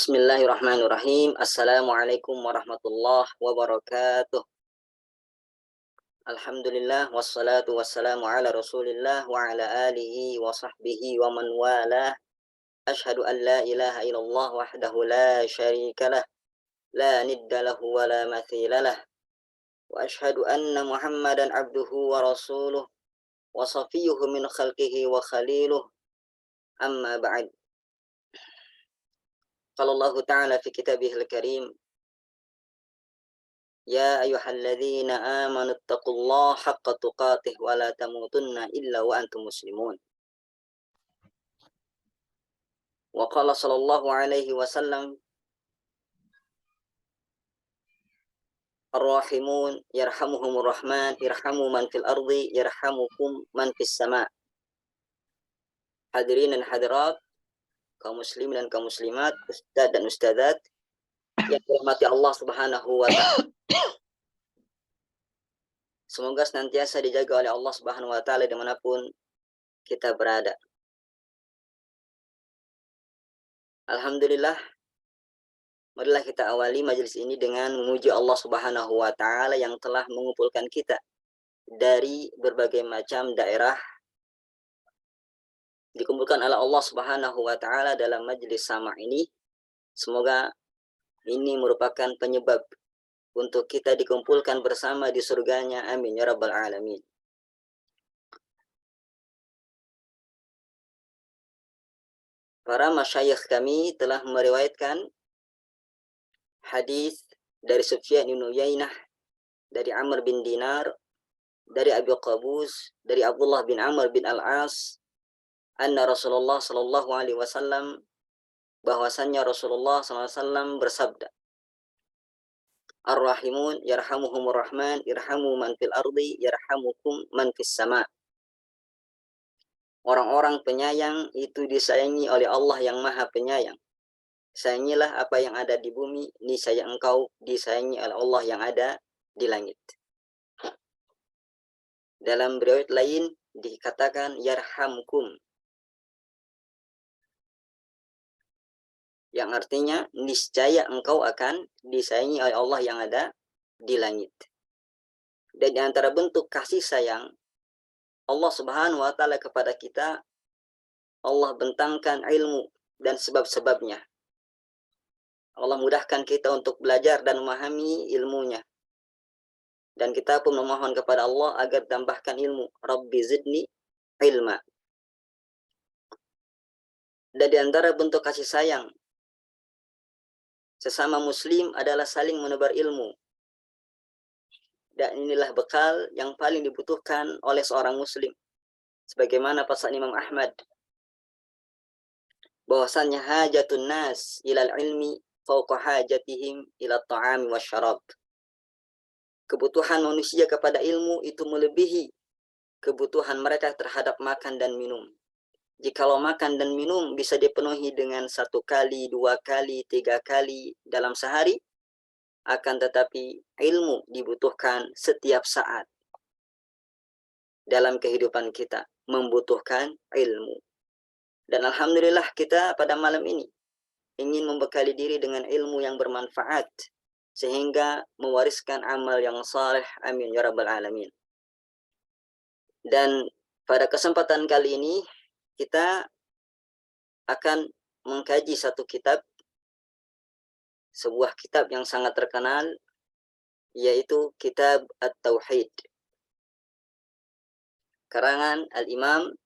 Bismillahirrahmanirrahim. Assalamualaikum warahmatullahi wabarakatuh. Alhamdulillah wassalatu wassalamu ala Rasulillah wa ala alihi wa sahbihi wa man walah. Ashhadu an la ilaha illallah wahdahu la syarika lah, la nidda lahu wa la mathila lah. Wa ashhadu anna Muhammadan abduhu wa rasuluh wa safiyuhu min khalqihi wa khaliluh. Amma ba'd. Qala Allah Ta'ala fi kitabihil karim, Ya ayyuhalladzina amanu taqullaha haqqa tuqatih wa la tamutunna illa wa antum muslimun. Wa qala sallallahu alaihi wasallam, Ar-rahimun yarhamuhumur rahman irhamu man fil ardi yarhamukum man fis sama'. Hadirin dan hadirat, kaum muslimin dan kaum muslimat, ustaz dan ustadzat yang dirahmati Allah Subhanahu wa ta'ala. Semoga senantiasa dijaga oleh Allah Subhanahu wa ta'ala dimanapun kita berada. Alhamdulillah, marilah kita awali majelis ini dengan memuji Allah Subhanahu wa ta'ala yang telah mengumpulkan kita dari berbagai macam daerah, dikumpulkan oleh Allah Subhanahu wa ta'ala dalam majelis sama ini. Semoga ini merupakan penyebab untuk kita dikumpulkan bersama di surganya. Amin ya rabbal alamin. Para masyayikh kami telah meriwayatkan hadis dari Sufyan bin Uyainah, dari Amr bin Dinar, dari Abi Qabus, dari Abdullah bin Amr bin Al-As, anna Rasulullah sallallahu alaihi wasallam, bahwasannya Rasulullah sallallahu alaihi wasallam bersabda, Ar-rahimun yarhamuhumur rahman irhamu man fil ardi yarhamukum man fis sama'. Orang-orang penyayang itu disayangi oleh Allah yang Maha Penyayang. Sayangilah apa yang ada di bumi, niscaya engkau disayangi oleh Allah yang ada di langit. Dalam riwayat lain dikatakan yarhamkum, yang artinya niscaya engkau akan disayangi oleh Allah yang ada di langit. Dan di antara bentuk kasih sayang Allah Subhanahu wa ta'ala kepada kita, Allah bentangkan ilmu dan sebab-sebabnya. Allah mudahkan kita untuk belajar dan memahami ilmunya. Dan kita pun memohon kepada Allah agar tambahkan ilmu. Rabbi zidni ilma. Dan di antara bentuk kasih sayang sesama muslim adalah saling menebar ilmu. Dan inilah bekal yang paling dibutuhkan oleh seorang muslim. Sebagaimana pesan Imam Ahmad, bahwasannya hajatun nas ilal ilmi fauqa hajatihim ila ta'ami wasyarab. Kebutuhan manusia kepada ilmu itu melebihi kebutuhan mereka terhadap makan dan minum. Jikalau makan dan minum bisa dipenuhi dengan 1 kali, 2 kali, 3 kali dalam sehari, akan tetapi ilmu dibutuhkan setiap saat dalam kehidupan kita, membutuhkan ilmu. Dan alhamdulillah kita pada malam ini ingin membekali diri dengan ilmu yang bermanfaat sehingga mewariskan amal yang saleh. Amin ya rabbal alamin. Dan pada kesempatan kali ini kita akan mengkaji satu kitab, sebuah kitab yang sangat terkenal, yaitu Kitab At-Tauhid, karangan Al-Imam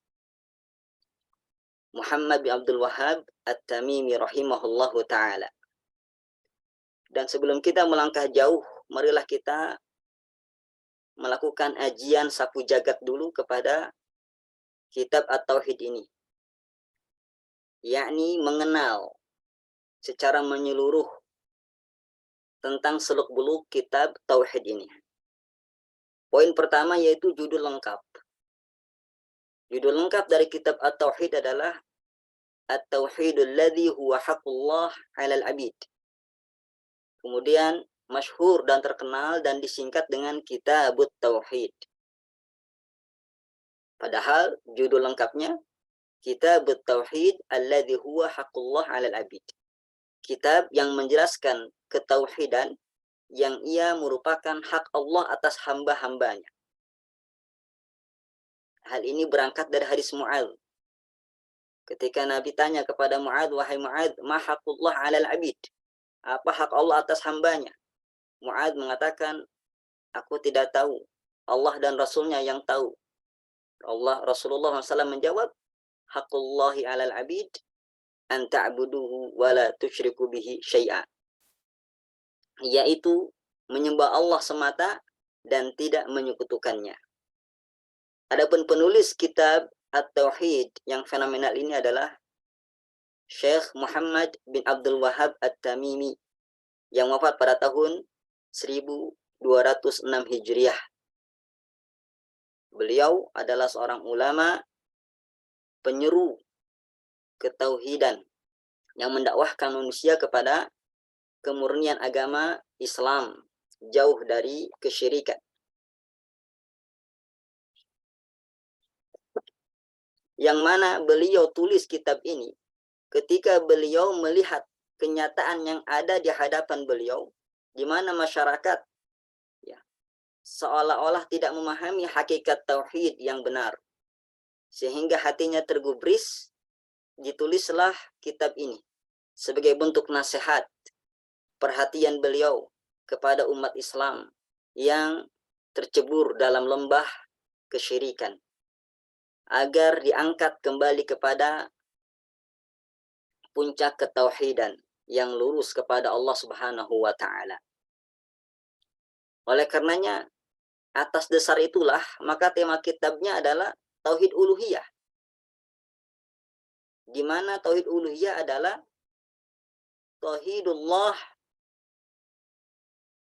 Muhammad bin Abdul Wahhab At-Tamimi rahimahullahu ta'ala. Dan sebelum kita melangkah jauh, marilah kita melakukan ajian sapu jagat dulu kepada Kitab At-Tauhid ini, yakni mengenal secara menyeluruh tentang seluk-beluk kitab Tauhid ini. Poin pertama yaitu judul lengkap. Judul lengkap dari kitab At-Tauhid adalah At-Tauhidul ladzi huwa haqqullah 'alal 'abid. Kemudian masyhur dan terkenal dan disingkat dengan Kitabut Tauhid. Padahal judul lengkapnya Kitabut Tauhid alladzi huwa haqqullah 'alal 'abid. kitab yang menjelaskan ketauhidan yang ia merupakan hak Allah atas hamba-hambanya. Hal ini berangkat dari hadis Mu'adz. Ketika Nabi tanya kepada Mu'adz, wahai Mu'adz, ma haqqullah 'alal 'abid? Apa hak Allah atas hambanya? Mu'adz mengatakan, aku tidak tahu. Allah dan Rasulnya yang tahu. Rasulullah SAW menjawab, haqqullahi 'alal 'abid an ta'buduhu wa la tusyriku bihi syai'a. Yaitu menyembah Allah semata dan tidak menyekutukannya. Adapun penulis kitab At-Tauhid yang fenomenal ini adalah Syekh Muhammad bin Abdul Wahhab At-Tamimi yang wafat pada tahun 1206 Hijriah. Beliau adalah seorang ulama penyeru ketauhidan yang mendakwahkan manusia kepada kemurnian agama Islam, jauh dari kesyirikan. Yang mana beliau tulis kitab ini ketika beliau melihat kenyataan yang ada di hadapan beliau, di mana masyarakat ya, seolah-olah tidak memahami hakikat tauhid yang benar, sehingga hatinya tergubris. Ditulislah kitab ini sebagai bentuk nasihat, perhatian beliau kepada umat Islam yang tercebur dalam lembah kesyirikan, agar diangkat kembali kepada puncak ketauhidan yang lurus kepada Allah Subhanahu wa taala. Oleh karenanya, atas dasar itulah maka tema kitabnya adalah tauhid uluhiyah. Di mana tauhid uluhiyah adalah tauhidullah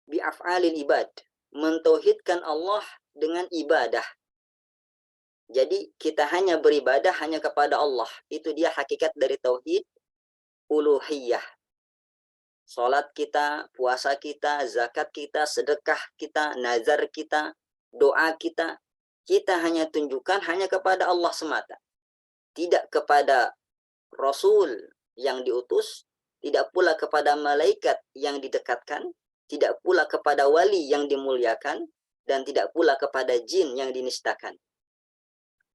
bi af'alil ibad, mentauhidkan Allah dengan ibadah. Jadi kita hanya beribadah hanya kepada Allah. Itu dia hakikat dari tauhid uluhiyah. Salat kita, puasa kita, zakat kita, sedekah kita, nazar kita, doa kita, kita hanya tunjukkan hanya kepada Allah semata. Tidak kepada Rasul yang diutus, tidak pula kepada malaikat yang didekatkan, tidak pula kepada wali yang dimuliakan, dan tidak pula kepada jin yang dinistakan.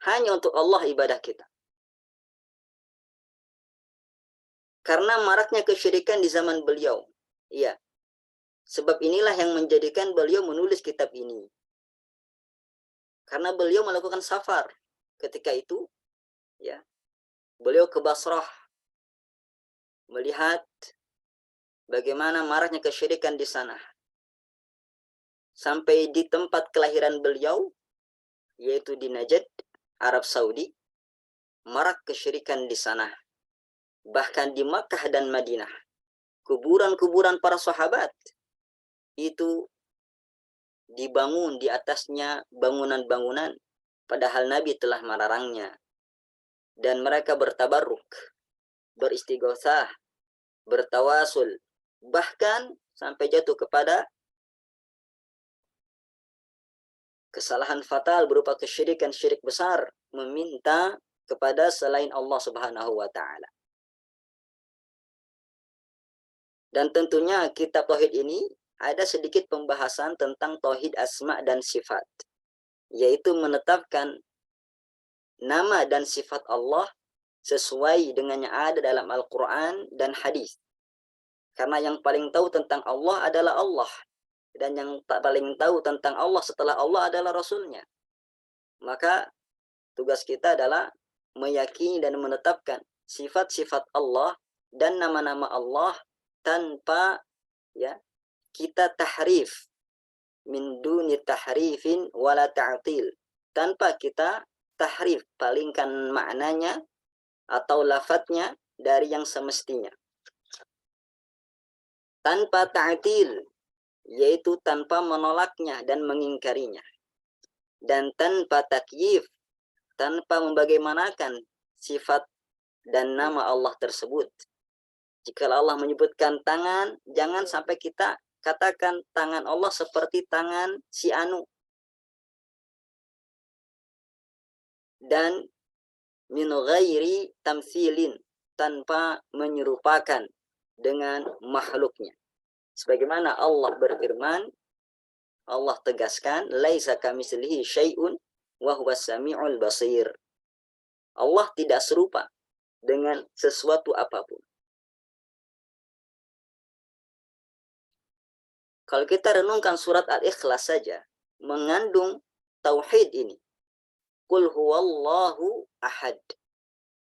Hanya untuk Allah ibadah kita. Karena maraknya kesyirikan di zaman beliau. Iya. Sebab inilah yang menjadikan beliau menulis kitab ini. Karena beliau melakukan safar ketika itu, ya. Beliau ke Basrah melihat bagaimana maraknya kesyirikan di sana. Sampai di tempat kelahiran beliau, yaitu di Najd, Arab Saudi, marak kesyirikan di sana. Bahkan di Makkah dan Madinah, kuburan-kuburan para sahabat itu dibangun di atasnya bangunan-bangunan, padahal Nabi telah melarangnya. Dan mereka bertabarruk, beristighosah, bertawasul, bahkan sampai jatuh kepada kesalahan fatal berupa kesyirikan, syirik besar, meminta kepada selain Allah Subhanahu wa taala. Dan tentunya kitab tauhid ini ada sedikit pembahasan tentang tauhid asma dan sifat, yaitu menetapkan nama dan sifat Allah sesuai dengan yang ada dalam Al-Quran dan hadis. Karena yang paling tahu tentang Allah adalah Allah, dan yang paling tahu tentang Allah setelah Allah adalah Rasulnya. Maka tugas kita adalah meyakini dan menetapkan sifat-sifat Allah dan nama-nama Allah tanpa kita tahrif, min duni tahrifin wala ta'til, tanpa kita tahrif, palingkan maknanya atau lafadznya dari yang semestinya, tanpa ta'til, yaitu tanpa menolaknya dan mengingkarinya, dan tanpa takyif, tanpa membagaimanakan sifat dan nama Allah tersebut. Jika Allah menyebutkan tangan, jangan sampai kita katakan tangan Allah seperti tangan si Anu. Dan min ghairi tamthilin, tanpa menyerupakan dengan makhluknya. Sebagaimana Allah berfirman, Allah tegaskan, laisa kamitslihi syai'un wa huwas samiul basir. Allah tidak serupa dengan sesuatu apapun. Kalau kita renungkan surat Al-Ikhlas saja, mengandung tauhid ini. Qul huwallahu ahad.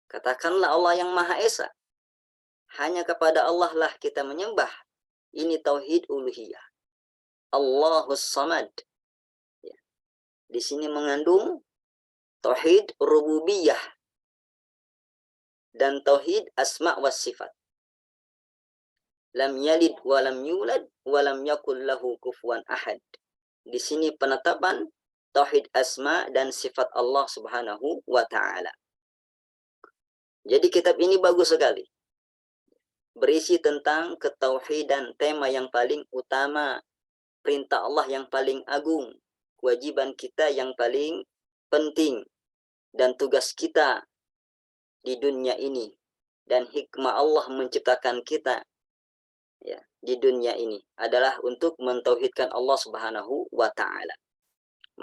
Katakanlah Allah yang Maha Esa. Hanya kepada Allah lah kita menyembah. Ini tauhid uluhiyah. Allahus Samad. Ya. Di sini mengandung tauhid rububiyah dan tauhid asma was sifat. Lam yalid wa lam yulad wa lam yakul lahu kufuwan ahad. Di sini penetapan tauhid asma dan sifat Allah Subhanahu wa taala. Jadi kitab ini bagus sekali. Berisi tentang ketauhidan, tema yang paling utama, perintah Allah yang paling agung, kewajiban kita yang paling penting, dan tugas kita di dunia ini, dan hikmah Allah menciptakan kita ya di dunia ini adalah untuk mentauhidkan Allah Subhanahu wa taala.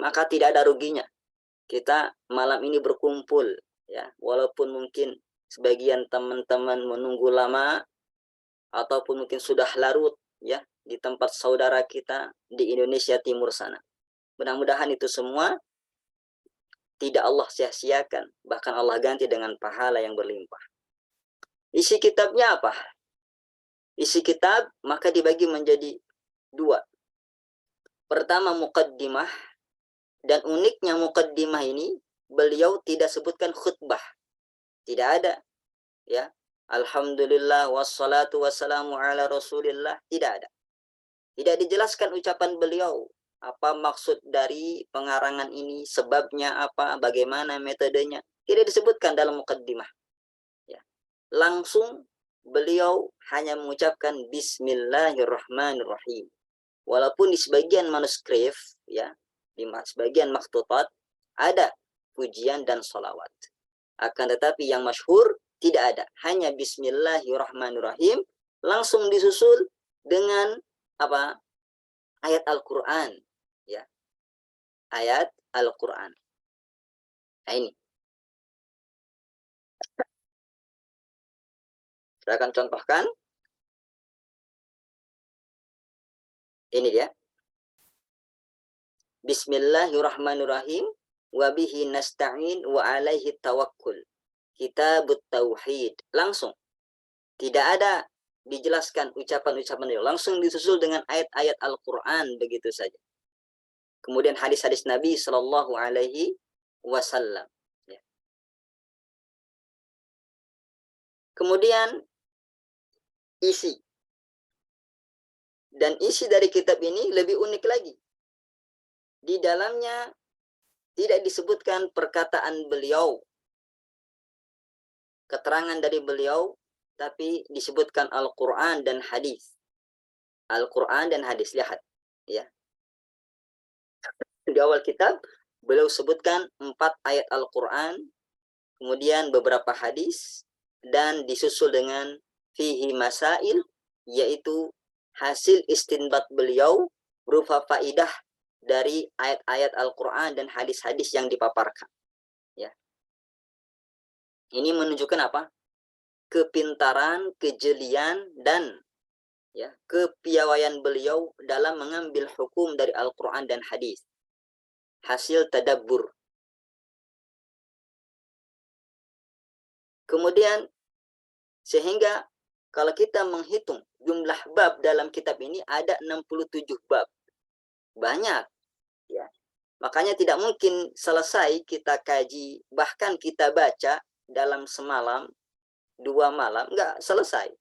Maka tidak ada ruginya kita malam ini berkumpul ya, walaupun mungkin sebagian teman-teman menunggu lama ataupun mungkin sudah larut ya di tempat saudara kita di Indonesia Timur sana. Mudah-mudahan itu semua tidak Allah sia-siakan, bahkan Allah ganti dengan pahala yang berlimpah. Isi kitabnya apa? Isi kitab maka dibagi menjadi dua. Pertama muqaddimah, dan uniknya muqaddimah ini beliau tidak sebutkan khutbah. Tidak ada ya. Alhamdulillah wassalatu wassalamu ala Rasulillah, tidak ada. Tidak dijelaskan ucapan beliau, apa maksud dari pengarangan ini, sebabnya apa, bagaimana metodenya, tidak disebutkan dalam muqaddimah. Ya. Langsung beliau hanya mengucapkan Bismillahirrahmanirrahim. Walaupun di sebagian manuskrip, ya, di sebagian makhtutat ada pujian dan salawat. Akan tetapi yang masyhur tidak ada, hanya Bismillahirrahmanirrahim, langsung disusul dengan apa? Ayat Al-Qur'an, ya. Ayat Al-Qur'an. Nah ini. Saya akan contohkan. Ini dia. Bismillahirrahmanirrahim. Wa bihi nasta'in wa alaihi tawakkul. Kitabut tauhid. Langsung. Tidak ada dijelaskan ucapan-ucapan itu. Langsung disusul dengan ayat-ayat Al-Quran begitu saja. Kemudian hadis-hadis Nabi Sallallahu Alaihi Wasallam. Ya. Kemudian isi. Dan isi dari kitab ini lebih unik lagi. Di dalamnya tidak disebutkan perkataan beliau, keterangan dari beliau, tapi disebutkan Al-Quran dan hadis. Al-Quran dan hadis, lihat ya. Di awal kitab beliau sebutkan 4 ayat Al-Quran, kemudian beberapa hadis, dan disusul dengan fihi masail, yaitu hasil istinbat beliau berupa faidah dari ayat-ayat Al-Quran dan hadis-hadis yang dipaparkan. Ya. Ini menunjukkan apa? Kepintaran, kejelian, dan ya, kepiawaian beliau dalam mengambil hukum dari Al-Quran dan hadis. Hasil tadabbur. Kemudian, sehingga kalau kita menghitung jumlah bab dalam kitab ini ada 67 bab. Banyak. Ya. Makanya tidak mungkin selesai kita kaji, bahkan kita baca dalam semalam, 2 malam, enggak selesai.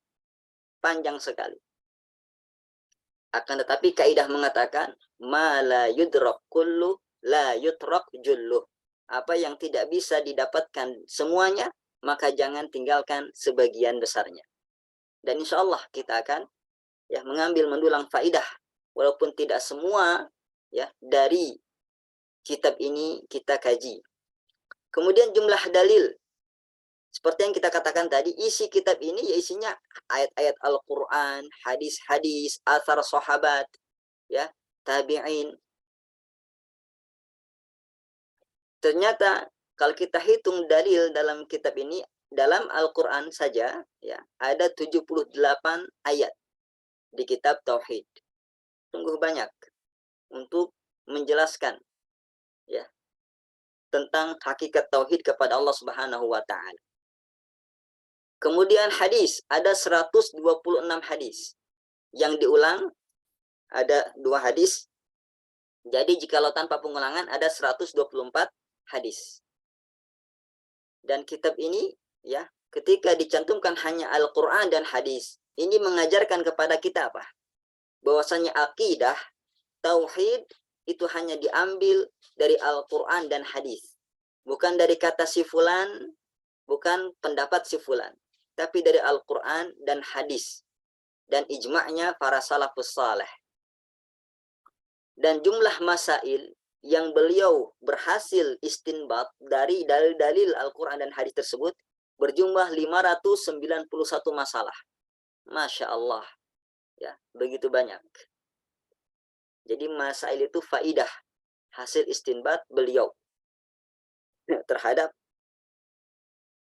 Panjang sekali. Akan tetapi kaidah mengatakan, ma la yudrak kullu la yutrak julluh. Apa yang tidak bisa didapatkan semuanya, maka jangan tinggalkan sebagian besarnya. Dan insya Allah kita akan ya mengambil mendulang faidah, walaupun tidak semua ya dari kitab ini kita kaji. Kemudian jumlah dalil. Seperti yang kita katakan tadi, isi kitab ini ya isinya ayat-ayat Al-Quran, hadis-hadis, athar sahabat, ya, tabi'in. Ternyata kalau kita hitung dalil dalam kitab ini, dalam Al-Quran saja, ya, ada 78 ayat di kitab Tauhid. Sungguh banyak untuk menjelaskan, ya, tentang hakikat Tauhid kepada Allah Subhanahu wa Ta'ala. Kemudian hadis, ada 126 hadis. Yang diulang, ada 2 hadis. Jadi jikalau tanpa pengulangan, ada 124 hadis. Dan kitab ini, ya, ketika dicantumkan hanya Al-Quran dan hadis, ini mengajarkan kepada kita apa? Bahwasanya akidah, tauhid, itu hanya diambil dari Al-Quran dan hadis. Bukan dari kata si fulan, bukan pendapat si fulan, tapi dari Al-Quran dan hadis. Dan ijma'nya para salafus saleh. Dan jumlah masail yang beliau berhasil istinbat dari dalil-dalil Al-Quran dan hadis tersebut berjumlah 591 masalah. Masya Allah. Ya, begitu banyak. Jadi masail itu faidah, hasil istinbat beliau terhadap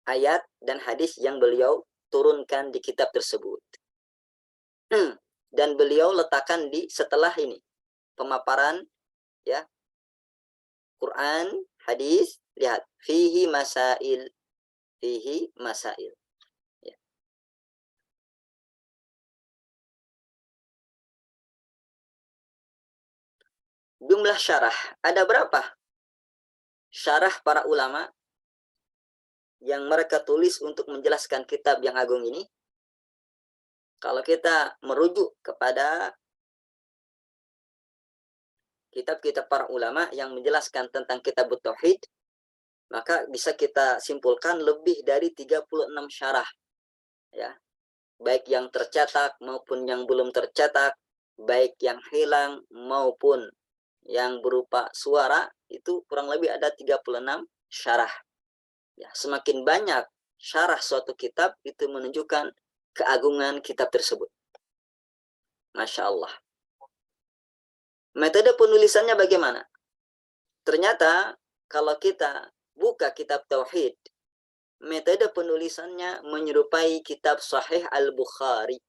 ayat dan hadis yang beliau turunkan di kitab tersebut. Dan beliau letakkan di setelah ini pemaparan, ya, Quran, hadis, lihat fihi masail, fihi masail. Ya. Jumlah syarah ada berapa? Syarah para ulama yang mereka tulis untuk menjelaskan kitab yang agung ini. Kalau kita merujuk kepada kitab-kitab para ulama yang menjelaskan tentang kitab Tauhid, maka bisa kita simpulkan lebih dari 36 syarah, ya, baik yang tercetak maupun yang belum tercetak, baik yang hilang maupun yang berupa suara, itu kurang lebih ada 36 syarah. Ya, semakin banyak syarah suatu kitab, itu menunjukkan keagungan kitab tersebut. Masya Allah. Metode penulisannya bagaimana? Ternyata kalau kita buka kitab Tauhid, metode penulisannya menyerupai kitab Sahih Al-Bukhari.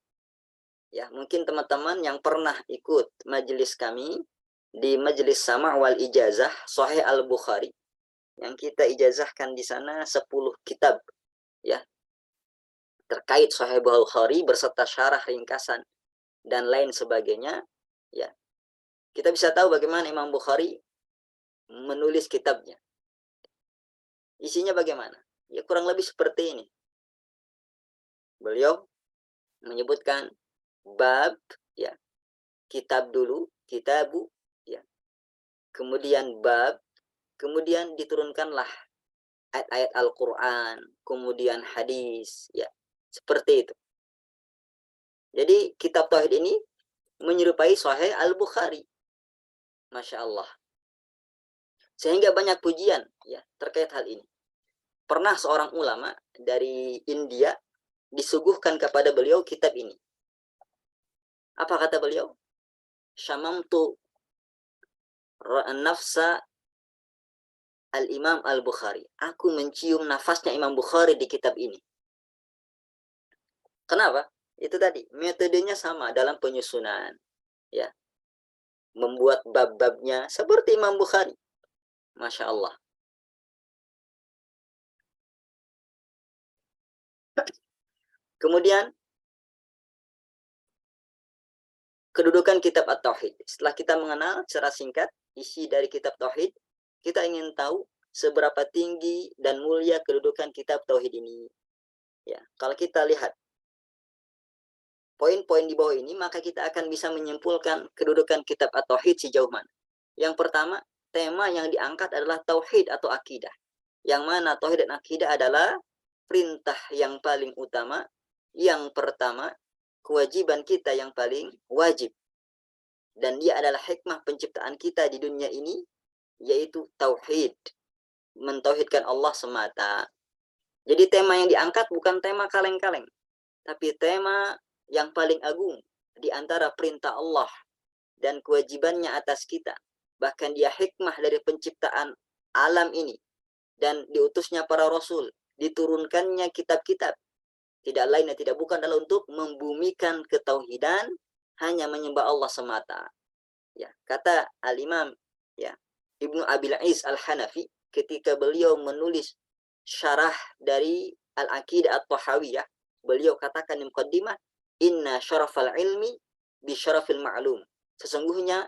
Ya, mungkin teman-teman yang pernah ikut majelis kami di majelis sama' wal ijazah Sahih Al-Bukhari, yang kita ijazahkan di sana 10 kitab, ya, terkait Sahih Bukhari berserta syarah ringkasan dan lain sebagainya, ya. Kita bisa tahu bagaimana Imam Bukhari menulis kitabnya. Isinya bagaimana? Ya kurang lebih seperti ini. Beliau menyebutkan bab, ya, kitab dulu, kitabu, ya. Kemudian bab, kemudian diturunkanlah ayat-ayat Al-Quran, kemudian hadis, ya, seperti itu. Jadi kitab Tauhid ini menyerupai Sahih Al-Bukhari. Masya Allah. Sehingga banyak pujian, ya, terkait hal ini. Pernah seorang ulama dari India disuguhkan kepada beliau kitab ini. Apa kata beliau? Syamamtu nafsa al-Imam Al-Bukhari. Aku mencium nafasnya Imam Bukhari di kitab ini. Kenapa? Itu tadi, metodenya sama dalam penyusunan, ya. Membuat bab-babnya seperti Imam Bukhari. Masya Allah. Kemudian kedudukan kitab At-Tauhid. Setelah kita mengenal secara singkat isi dari kitab Tauhid, kita ingin tahu seberapa tinggi dan mulia kedudukan kitab Tauhid ini. Ya, kalau kita lihat poin-poin di bawah ini, maka kita akan bisa menyimpulkan kedudukan kitab At-Tauhid sejauh mana. Yang pertama, tema yang diangkat adalah tauhid atau akidah. Yang mana tauhid dan akidah adalah perintah yang paling utama, yang pertama, kewajiban kita yang paling wajib. Dan dia adalah hikmah penciptaan kita di dunia ini, yaitu tauhid. Mentauhidkan Allah semata. Jadi tema yang diangkat bukan tema kaleng-kaleng, tapi tema yang paling agung di antara perintah Allah dan kewajibannya atas kita. Bahkan dia hikmah dari penciptaan alam ini dan diutusnya para rasul, diturunkannya kitab-kitab. Tidak lain dan tidak bukan adalah untuk membumikan ketauhidan, hanya menyembah Allah semata. Ya, kata Al-Imam ya, Ibnu Abil Is Al-Hanafi ketika beliau menulis syarah dari Al-Aqidah At-Tahawiyah, beliau katakan di muqaddimah, inna syarafal ilmi bi syarafil ma'lum. Sesungguhnya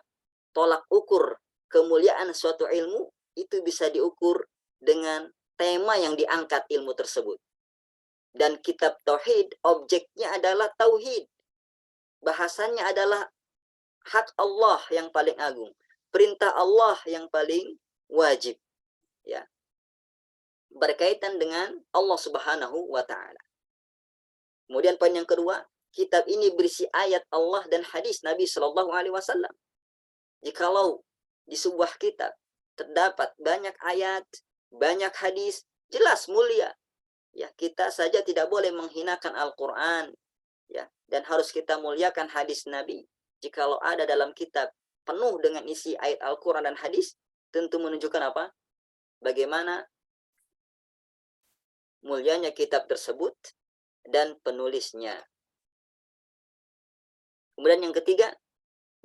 tolak ukur kemuliaan suatu ilmu itu bisa diukur dengan tema yang diangkat ilmu tersebut. Dan kitab tauhid objeknya adalah tauhid. Bahasannya adalah hak Allah yang paling agung, perintah Allah yang paling wajib, ya, berkaitan dengan Allah Subhanahu wa taala. Kemudian poin yang kedua, kitab ini berisi ayat Allah dan hadis Nabi Shallallahu alaihi wasallam. Jikalau di sebuah kitab terdapat banyak ayat, banyak hadis, jelas mulia. Ya, kita saja tidak boleh menghinakan Al-Qur'an, ya, dan harus kita muliakan hadis Nabi. Jikalau ada dalam kitab penuh dengan isi ayat Al-Qur'an dan hadis, tentu menunjukkan apa? Bagaimana mulianya kitab tersebut dan penulisnya. Kemudian yang ketiga,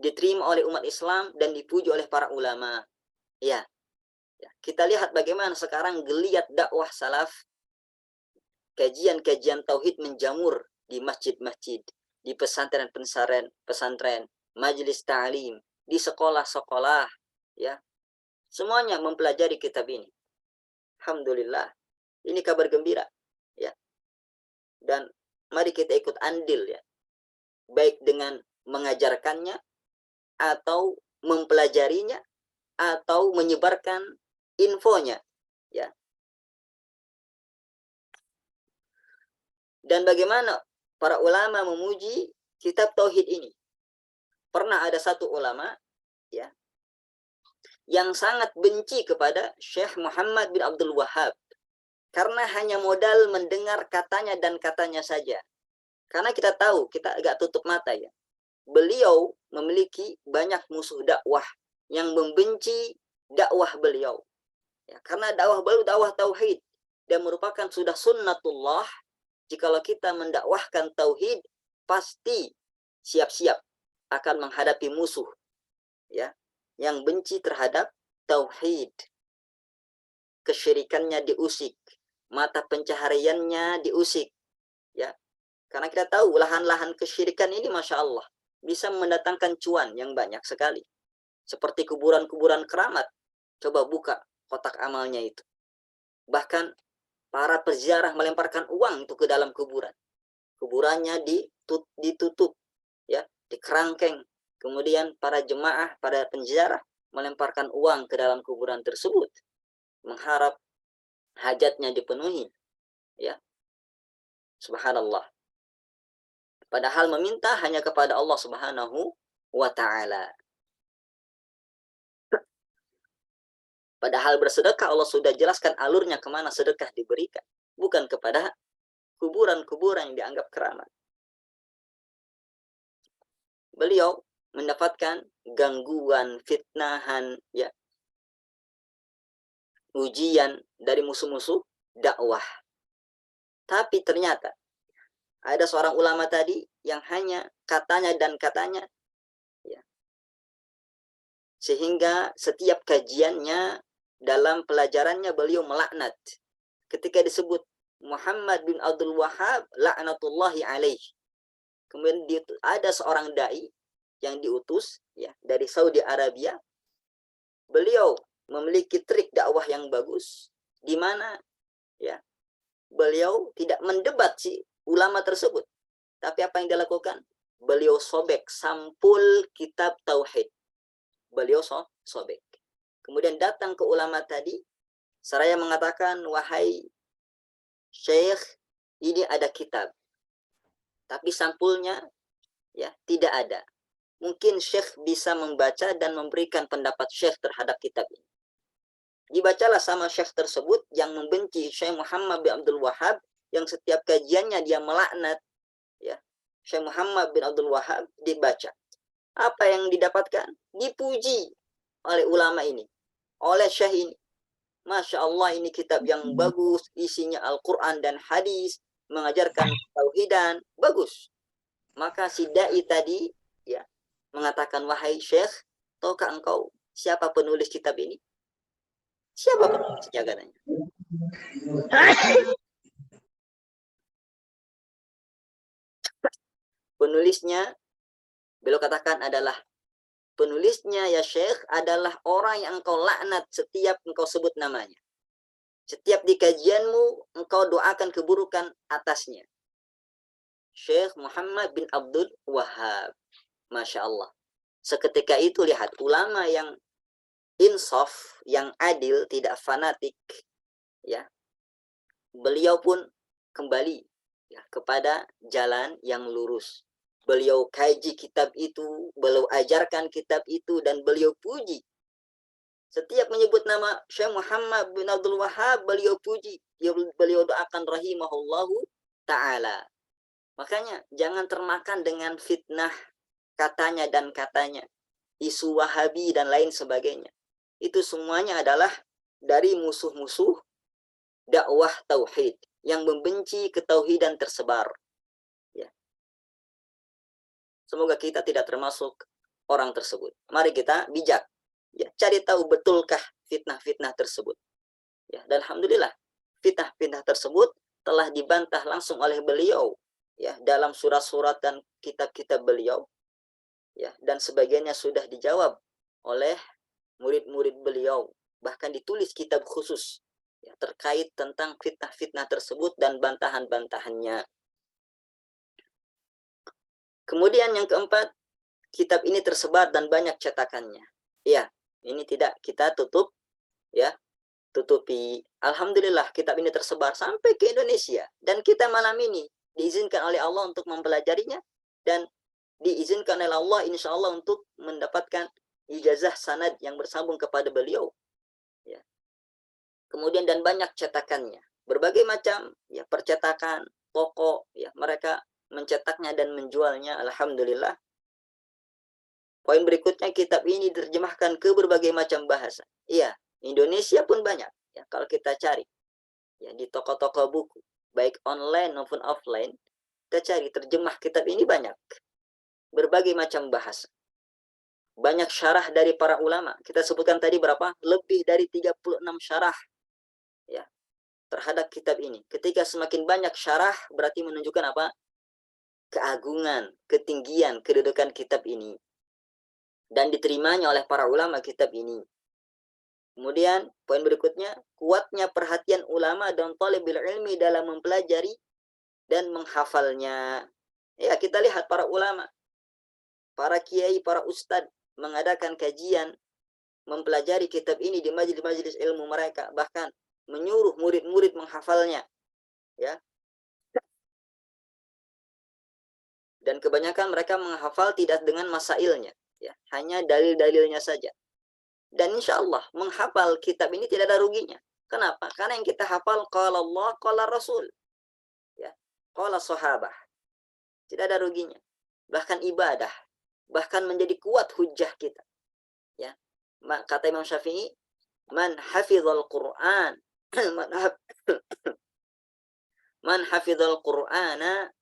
diterima oleh umat Islam dan dipuji oleh para ulama. Ya, kita lihat bagaimana sekarang geliat dakwah salaf, kajian-kajian tauhid menjamur di masjid-masjid, di pesantren, majelis ta'lim, di sekolah-sekolah, ya. Semuanya mempelajari kitab ini. Alhamdulillah. Ini kabar gembira, ya. Dan mari kita ikut andil, ya. Baik dengan mengajarkannya atau mempelajarinya atau menyebarkan infonya, ya. Dan bagaimana para ulama memuji kitab tauhid ini. Pernah ada satu ulama, ya, yang sangat benci kepada Syekh Muhammad bin Abdul Wahhab karena hanya modal mendengar katanya dan katanya saja. Karena kita tahu, kita agak tutup mata, ya. Beliau memiliki banyak musuh dakwah yang membenci dakwah beliau. Ya, karena dakwah beliau dakwah tauhid dan merupakan sudah sunnatullah. Jikalau kita mendakwahkan tauhid, pasti siap-siap akan menghadapi musuh, ya, yang benci terhadap tauhid. Kesyirikannya diusik, mata pencahariannya diusik, ya. Karena kita tahu lahan-lahan kesyirikan ini, masya Allah, bisa mendatangkan cuan yang banyak sekali. Seperti kuburan-kuburan keramat. Coba buka kotak amalnya itu. Bahkan para peziarah melemparkan uang itu ke dalam kuburan. Kuburannya ditutup, ya, dikerangkeng. Kemudian para jemaah, para penziarah melemparkan uang ke dalam kuburan tersebut, mengharap hajatnya dipenuhi, ya. Subhanallah. Padahal meminta hanya kepada Allah Subhanahu wa ta'ala. Padahal bersedekah Allah sudah jelaskan alurnya kemana sedekah diberikan. Bukan kepada kuburan-kuburan yang dianggap keramat. Beliau mendapatkan gangguan, fitnahan, ya, ujian dari musuh-musuh dakwah. Tapi ternyata ada seorang ulama tadi yang hanya katanya dan katanya, ya, sehingga setiap kajiannya, dalam pelajarannya beliau melaknat. Ketika disebut Muhammad bin Abdul Wahhab, laknatullahi alaih. Kemudian ada seorang dai yang diutus, ya, dari Saudi Arabia. Beliau memiliki trik dakwah yang bagus, di mana, ya, beliau tidak mendebat si ulama tersebut. Tapi apa yang dilakukan? Beliau sobek sampul kitab tauhid. Beliau sobek. Kemudian datang ke ulama tadi, seraya mengatakan, wahai Syekh, ini ada kitab, tapi sampulnya, ya, tidak ada. Mungkin Syekh bisa membaca dan memberikan pendapat Syekh terhadap kitab ini. Dibacalah sama syekh tersebut yang membenci Syekh Muhammad bin Abdul Wahab, yang setiap kajiannya dia melaknat, ya, Syekh Muhammad bin Abdul Wahab, dibaca. Apa yang didapatkan? Dipuji oleh ulama ini, oleh syekh ini. Masya Allah, ini kitab yang bagus, isinya Al-Quran dan hadis, mengajarkan tauhidan, bagus. Maka si dai tadi, ya, mengatakan, wahai syekh, tahukah engkau siapa penulis kitab ini? Siapa penulisnya, katanya. Penulisnya, beliau katakan, adalah penulisnya ya syekh adalah orang yang engkau laknat setiap engkau sebut namanya. Setiap di kajianmu engkau doakan keburukan atasnya. Syekh Muhammad bin Abdul Wahab. Masya Allah. Seketika itu lihat, ulama yang insaf, yang adil, tidak fanatik, ya, beliau pun kembali, ya, kepada jalan yang lurus. Beliau kaji kitab itu, beliau ajarkan kitab itu, dan beliau puji. Setiap menyebut nama Syekh Muhammad bin Abdul Wahab, beliau puji. Beliau doakan rahimahullahu ta'ala. Makanya jangan termakan dengan fitnah katanya dan katanya, isu Wahabi dan lain sebagainya. Itu semuanya adalah dari musuh-musuh dakwah tauhid yang membenci ketauhidan tersebar. Ya. Semoga kita tidak termasuk orang tersebut. Mari kita bijak, ya, cari tahu betulkah fitnah-fitnah tersebut. Ya, dan alhamdulillah fitnah-fitnah tersebut telah dibantah langsung oleh beliau, ya, dalam surat-surat dan kitab-kitab beliau. Ya, dan sebagiannya sudah dijawab oleh murid-murid beliau, bahkan ditulis kitab khusus, ya, terkait tentang fitnah-fitnah tersebut dan bantahan-bantahannya. Kemudian yang keempat, kitab ini tersebar dan banyak cetakannya. Ya, ini tidak kita tutup, ya, tutupi. Alhamdulillah kitab ini tersebar sampai ke Indonesia, dan kita malam ini diizinkan oleh Allah untuk mempelajarinya, dan diizinkan oleh Allah insya Allah untuk mendapatkan ijazah sanad yang bersambung kepada beliau, ya. Kemudian dan banyak cetakannya, berbagai macam, ya, percetakan, toko, ya, mereka mencetaknya dan menjualnya. Alhamdulillah. Poin berikutnya, kitab ini diterjemahkan ke berbagai macam bahasa. Iya, Indonesia pun banyak, ya, kalau kita cari, ya, di toko-toko buku, baik online maupun offline, kita cari terjemah kitab ini banyak, berbagai macam bahasa. Banyak syarah dari para ulama. Kita sebutkan tadi berapa? Lebih dari 36 syarah, ya, terhadap kitab ini. Ketika semakin banyak syarah, berarti menunjukkan apa? Keagungan, ketinggian, kedudukan kitab ini. Dan diterimanya oleh para ulama kitab ini. Kemudian, poin berikutnya, kuatnya perhatian ulama dan talibul ilmi dalam mempelajari dan menghafalnya. Ya, kita lihat para ulama, para kiai, para ustadz mengadakan kajian, mempelajari kitab ini di majelis-majelis ilmu mereka, bahkan menyuruh murid-murid menghafalnya, ya. Dan kebanyakan mereka menghafal tidak dengan masailnya, ya, hanya dalil-dalilnya saja. Dan insya Allah menghafal kitab ini tidak ada ruginya. Kenapa? Karena yang kita hafal qala Allah, qala Rasul, ya, qala sahabah. Tidak ada ruginya. Bahkan ibadah, bahkan menjadi kuat hujjah kita, ya. Kata Imam Syafi'i, man hafizal Qur'an man hafizal Qur'ana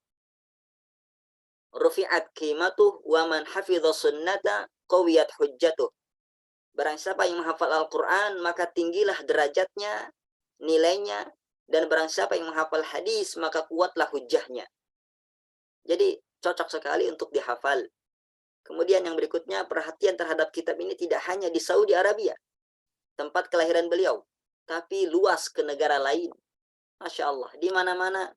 rufi'at qimatuh wa man hafizas sunnata qawiyat hujjatuh. Barang siapa yang menghafal Al-Quran, maka tinggilah derajatnya, nilainya, dan barang siapa yang menghafal hadis, maka kuatlah hujjahnya. Jadi cocok sekali untuk dihafal. Kemudian yang berikutnya, perhatian terhadap kitab ini tidak hanya di Saudi Arabia, tempat kelahiran beliau, tapi luas ke negara lain. Masya Allah, di mana-mana,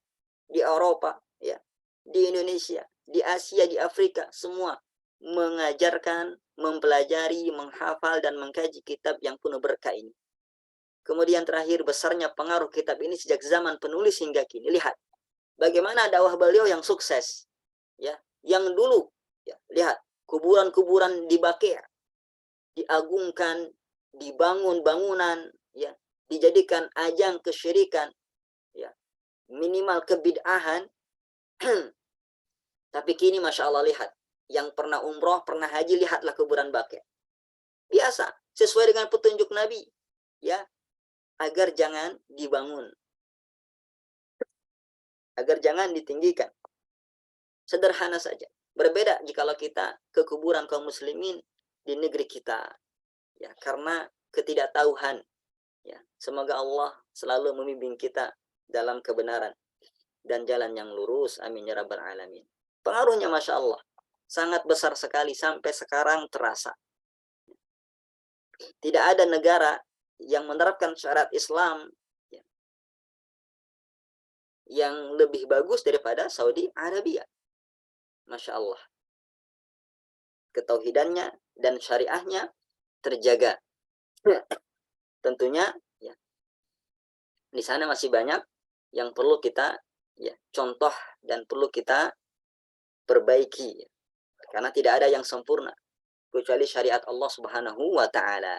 di Eropa, ya, di Indonesia, di Asia, di Afrika, semua mengajarkan, mempelajari, menghafal, dan mengkaji kitab yang penuh berkah ini. Kemudian terakhir, besarnya pengaruh kitab ini sejak zaman penulis hingga kini. Lihat bagaimana dakwah beliau yang sukses, ya, yang dulu, ya, lihat kuburan-kuburan di Baqi' diagungkan, dibangun bangunan, ya, dijadikan ajang kesyirikan, ya, minimal kebid'ahan. Tapi kini Masya Allah, lihat, yang pernah umroh, pernah haji, lihatlah kuburan Baqi'. Biasa, sesuai dengan petunjuk Nabi, ya, agar jangan dibangun, agar jangan ditinggikan. Sederhana saja. Berbeda jikalau kita ke kuburan kaum muslimin di negeri kita, ya, karena ketidaktahuan, ya. Semoga Allah selalu membimbing kita dalam kebenaran dan jalan yang lurus, amin ya rabbal alamin. Pengaruhnya Masya Allah sangat besar sekali, sampai sekarang terasa. Tidak ada negara yang menerapkan syariat Islam, ya, yang lebih bagus daripada Saudi Arabia. Masya Allah, ketauhidannya dan syariahnya terjaga. Tentunya, ya, di sana masih banyak yang perlu kita, ya, contoh dan perlu kita perbaiki, ya. Karena tidak ada yang sempurna kecuali syariat Allah Subhanahu wa taala.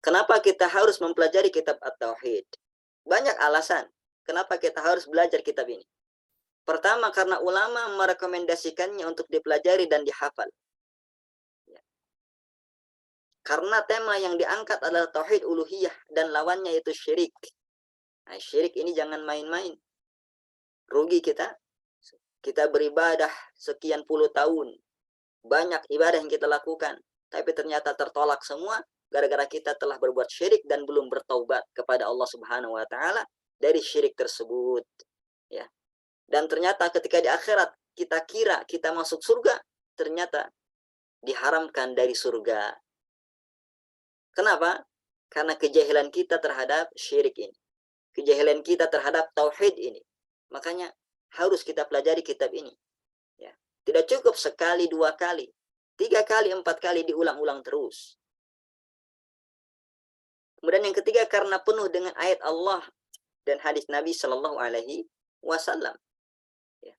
Kenapa kita harus mempelajari kitab At-Tauhid? Banyak alasan kenapa kita harus belajar kitab ini. Pertama, karena ulama merekomendasikannya untuk dipelajari dan dihafal. Ya. Karena tema yang diangkat adalah tauhid uluhiyah dan lawannya itu syirik. Nah, syirik ini jangan main-main. Rugi kita. Kita beribadah sekian puluh tahun. Banyak ibadah yang kita lakukan, tapi ternyata tertolak semua gara-gara kita telah berbuat syirik dan belum bertaubat kepada Allah Subhanahu wa taala dari syirik tersebut, ya. Dan ternyata ketika di akhirat kita kira kita masuk surga, ternyata diharamkan dari surga. Kenapa? Karena kejahilan kita terhadap syirik ini. Kejahilan kita terhadap tauhid ini. Makanya harus kita pelajari kitab ini, ya. Tidak cukup sekali, dua kali, 3 kali, 4 kali, diulang-ulang terus. Kemudian yang ketiga, karena penuh dengan ayat Allah dan hadis Nabi Shallallahu Alaihi Wasallam. Ya.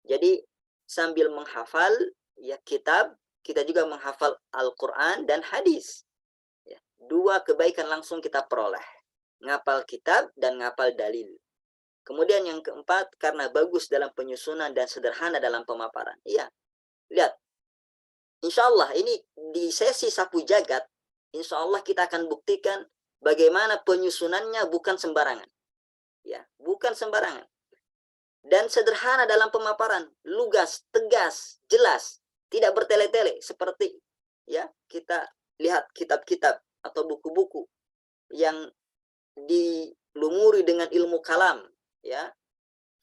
Jadi sambil menghafal, ya, kitab, kita juga menghafal Al-Quran dan hadis. Ya. 2 kebaikan langsung kita peroleh. Ngapal kitab dan ngapal dalil. Kemudian yang keempat, karena bagus dalam penyusunan dan sederhana dalam pemaparan. Iya, lihat. Insya Allah ini di sesi sapu jagat, insya Allah kita akan buktikan bagaimana penyusunannya bukan sembarangan. Ya, bukan sembarangan. Dan sederhana dalam pemaparan, lugas, tegas, jelas, tidak bertele-tele seperti, ya, kita lihat kitab-kitab atau buku-buku yang dilumuri dengan ilmu kalam, ya,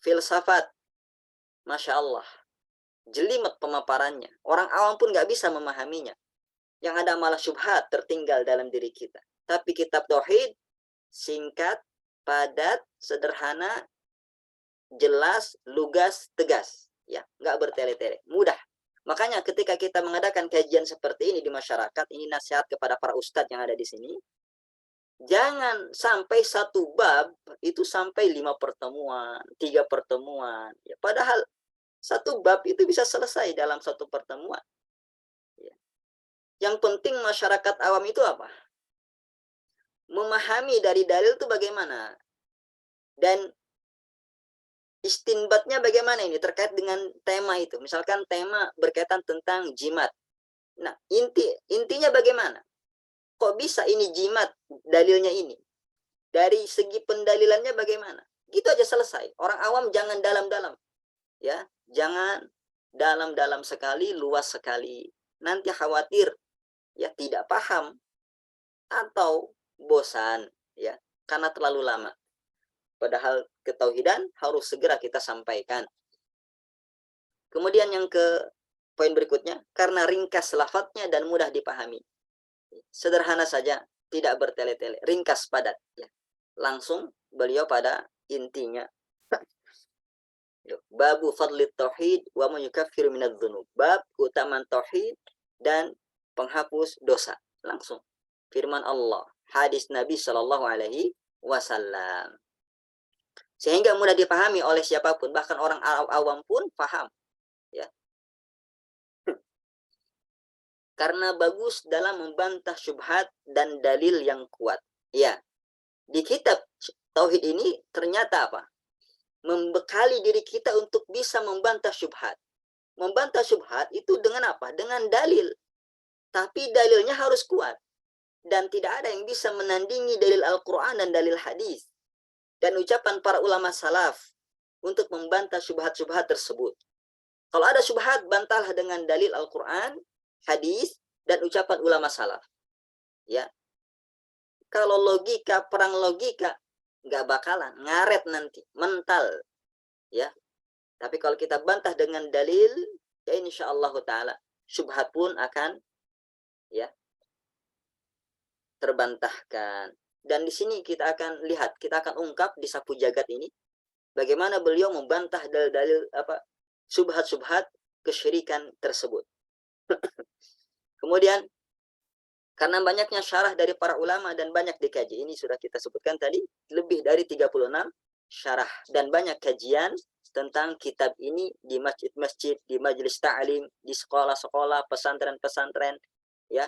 filsafat. Masya Allah, jelimet pemaparannya. Orang awam pun nggak bisa memahaminya. Yang ada malah syubhat tertinggal dalam diri kita. Tapi kitab tauhid singkat, padat, sederhana, jelas, lugas, tegas. Ya, nggak bertele-tele, mudah. Makanya ketika kita mengadakan kajian seperti ini di masyarakat, ini nasihat kepada para ustadz yang ada di sini. Jangan sampai satu bab itu sampai 5 pertemuan, 3 pertemuan. Ya, padahal satu bab itu bisa selesai dalam satu pertemuan. Ya. Yang penting masyarakat awam itu apa? Memahami dari dalil itu bagaimana. Dan istinbatnya bagaimana ini terkait dengan tema itu. Misalkan tema berkaitan tentang jimat. Nah, intinya bagaimana? Kok bisa ini jimat dalilnya ini? Dari segi pendalilannya bagaimana? Gitu aja selesai. Orang awam jangan dalam-dalam. Ya, jangan dalam-dalam sekali, luas sekali. Nanti khawatir, ya, tidak paham atau bosan, ya, karena terlalu lama. Padahal ketauhidan harus segera kita sampaikan. Kemudian yang ke poin berikutnya, karena ringkas lafadznya dan mudah dipahami. Sederhana saja, tidak bertele-tele, ringkas padat, ya. Langsung beliau pada intinya. Babu fadli tauhid wa man yukaffiru minadz dzunub. Bab keutamaan tauhid dan penghapus dosa. Langsung firman Allah, hadis Nabi Shallallahu Alaihi Wasallam. Sehingga mudah dipahami oleh siapapun, bahkan orang awam pun paham, ya. karena bagus dalam membantah syubhat dan dalil yang kuat. Ya, di kitab tauhid ini ternyata apa? Membekali diri kita untuk bisa membantah syubhat. Membantah syubhat itu dengan apa? Dengan dalil. Tapi dalilnya harus kuat. Dan tidak ada yang bisa menandingi dalil Al-Quran dan dalil hadis. Dan ucapan para ulama salaf untuk membantah syubhat-syubhat tersebut. Kalau ada syubhat, bantahlah dengan dalil Al-Quran, hadis, dan ucapan ulama salaf. Ya, kalau logika, perang logika, nggak bakalan, ngaret nanti, mental. Ya, tapi kalau kita bantah dengan dalil, ya insya Allah Ta'ala, syubhat pun akan ya terbantahkan. Dan di sini kita akan lihat, kita akan ungkap di Sapu Jagat ini, bagaimana beliau membantah dalil-dalil apa syubhat-syubhat kesyirikan tersebut. Kemudian karena banyaknya syarah dari para ulama dan banyak dikaji, ini sudah kita sebutkan tadi, lebih dari 36 syarah dan banyak kajian tentang kitab ini di masjid-masjid, di majelis ta'lim, di sekolah-sekolah, pesantren-pesantren, ya.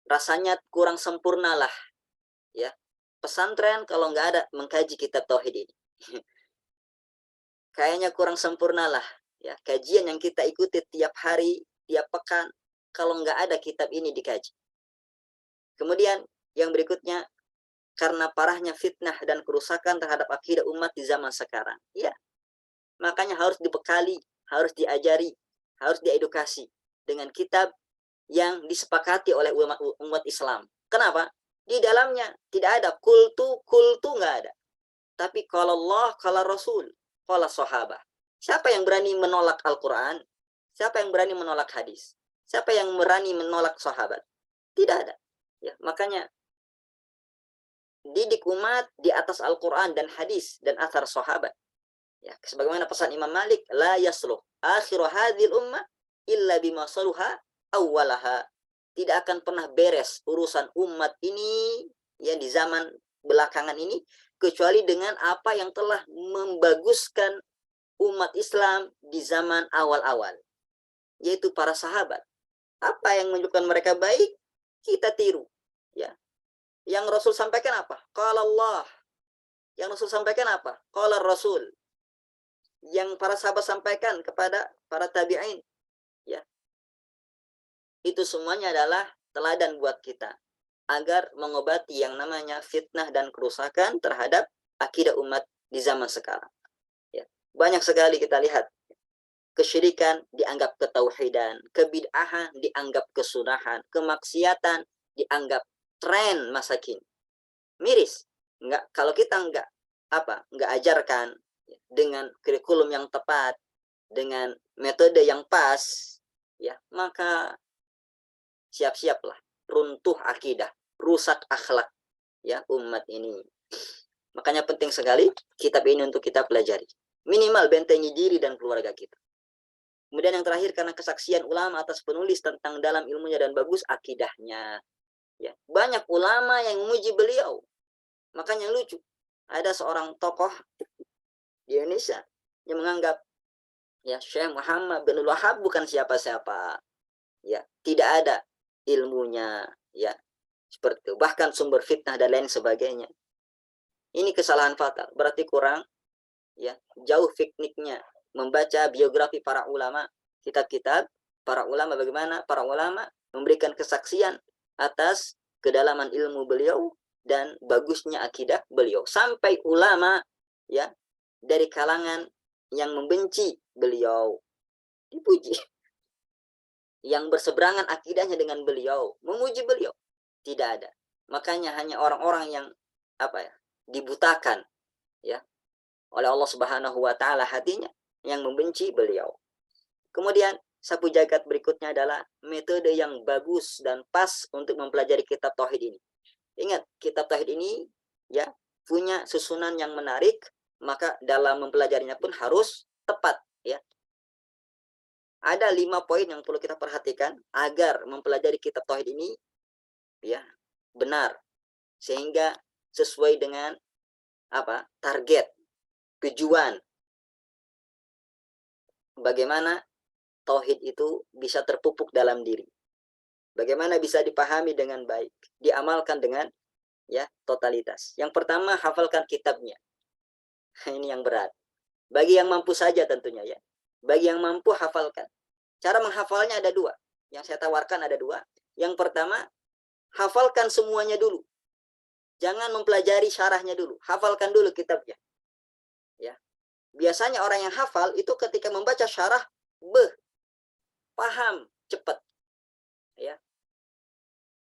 Rasanya kurang sempurna lah, ya. Pesantren kalau nggak ada mengkaji kitab tauhid ini. Kayaknya kurang sempurna lah, ya. Kajian yang kita ikuti tiap hari, tiap pekan, kalau nggak ada kitab ini dikaji. Kemudian yang berikutnya, karena parahnya fitnah dan kerusakan terhadap akidah umat di zaman sekarang. Ya, makanya harus dibekali, harus diajari, harus diedukasi dengan kitab yang disepakati oleh umat Islam. Kenapa? Di dalamnya tidak ada kultu nggak ada. Tapi kalau Allah, kalau Rasul, kalau sahabat. Siapa yang berani menolak Al-Quran? Siapa yang berani menolak hadis? Siapa yang berani menolak sahabat? Tidak ada. Ya, makanya didik umat di atas Al-Quran dan hadis dan athar sahabat. Ya, sebagaimana pesan Imam Malik, la yasluh akhiru hadhil ummah illa bima saluha awwalaha. Tidak akan pernah beres urusan umat ini ya di zaman belakangan ini kecuali dengan apa yang telah membaguskan umat Islam di zaman awal-awal, yaitu para sahabat. Apa yang menunjukkan mereka baik, kita tiru. Ya, yang Rasul sampaikan apa? Qala Allah. Yang Rasul sampaikan apa? Qala Rasul. Yang para sahabat sampaikan kepada para tabi'in. Ya. Itu semuanya adalah teladan buat kita. Agar mengobati yang namanya fitnah dan kerusakan terhadap akidah umat di zaman sekarang. Ya. Banyak sekali kita lihat. Kesyirikan dianggap ketauhidan. Kebid'ahan dianggap kesunahan. Kemaksiatan dianggap tren masa kini. Miris. Enggak, kalau kita enggak ajarkan dengan kurikulum yang tepat, dengan metode yang pas, ya, maka siap-siaplah runtuh akidah, rusak akhlak ya umat ini. Makanya penting sekali kitab ini untuk kita pelajari. Minimal bentengi diri dan keluarga kita. Kemudian yang terakhir, karena kesaksian ulama atas penulis tentang dalam ilmunya dan bagus akidahnya. Ya, banyak ulama yang memuji beliau. Makanya lucu, ada seorang tokoh di Indonesia yang menganggap ya Syekh Muhammad bin Wahab bukan siapa-siapa. Ya, tidak ada ilmunya, ya. Seperti itu. Bahkan sumber fitnah dan lain sebagainya. Ini kesalahan fatal. Berarti kurang ya, jauh fikniknya membaca biografi para ulama, kitab-kitab para ulama, bagaimana para ulama memberikan kesaksian atas kedalaman ilmu beliau dan bagusnya akidah beliau. Sampai ulama ya dari kalangan yang membenci beliau dipuji. Yang berseberangan akidahnya dengan beliau memuji beliau. Tidak ada. Makanya hanya orang-orang yang dibutakan ya oleh Allah Subhanahu wa taala hatinya yang membenci beliau. Kemudian sapu jagat berikutnya adalah metode yang bagus dan pas untuk mempelajari kitab tauhid ini. Ingat, kitab tauhid ini ya punya susunan yang menarik, maka dalam mempelajarinya pun harus tepat ya. Ada 5 poin yang perlu kita perhatikan agar mempelajari kitab tauhid ini ya benar, sehingga sesuai dengan target, tujuan. Bagaimana tauhid itu bisa terpupuk dalam diri. Bagaimana bisa dipahami dengan baik, diamalkan dengan ya totalitas. Yang pertama, hafalkan kitabnya. Ini yang berat. Bagi yang mampu saja tentunya ya. Bagi yang mampu, hafalkan. Cara menghafalnya ada dua. Yang saya tawarkan ada dua. Yang pertama, hafalkan semuanya dulu. Jangan mempelajari syarahnya dulu. Hafalkan dulu kitabnya. Ya. Biasanya orang yang hafal itu ketika membaca syarah, paham cepat. Ya.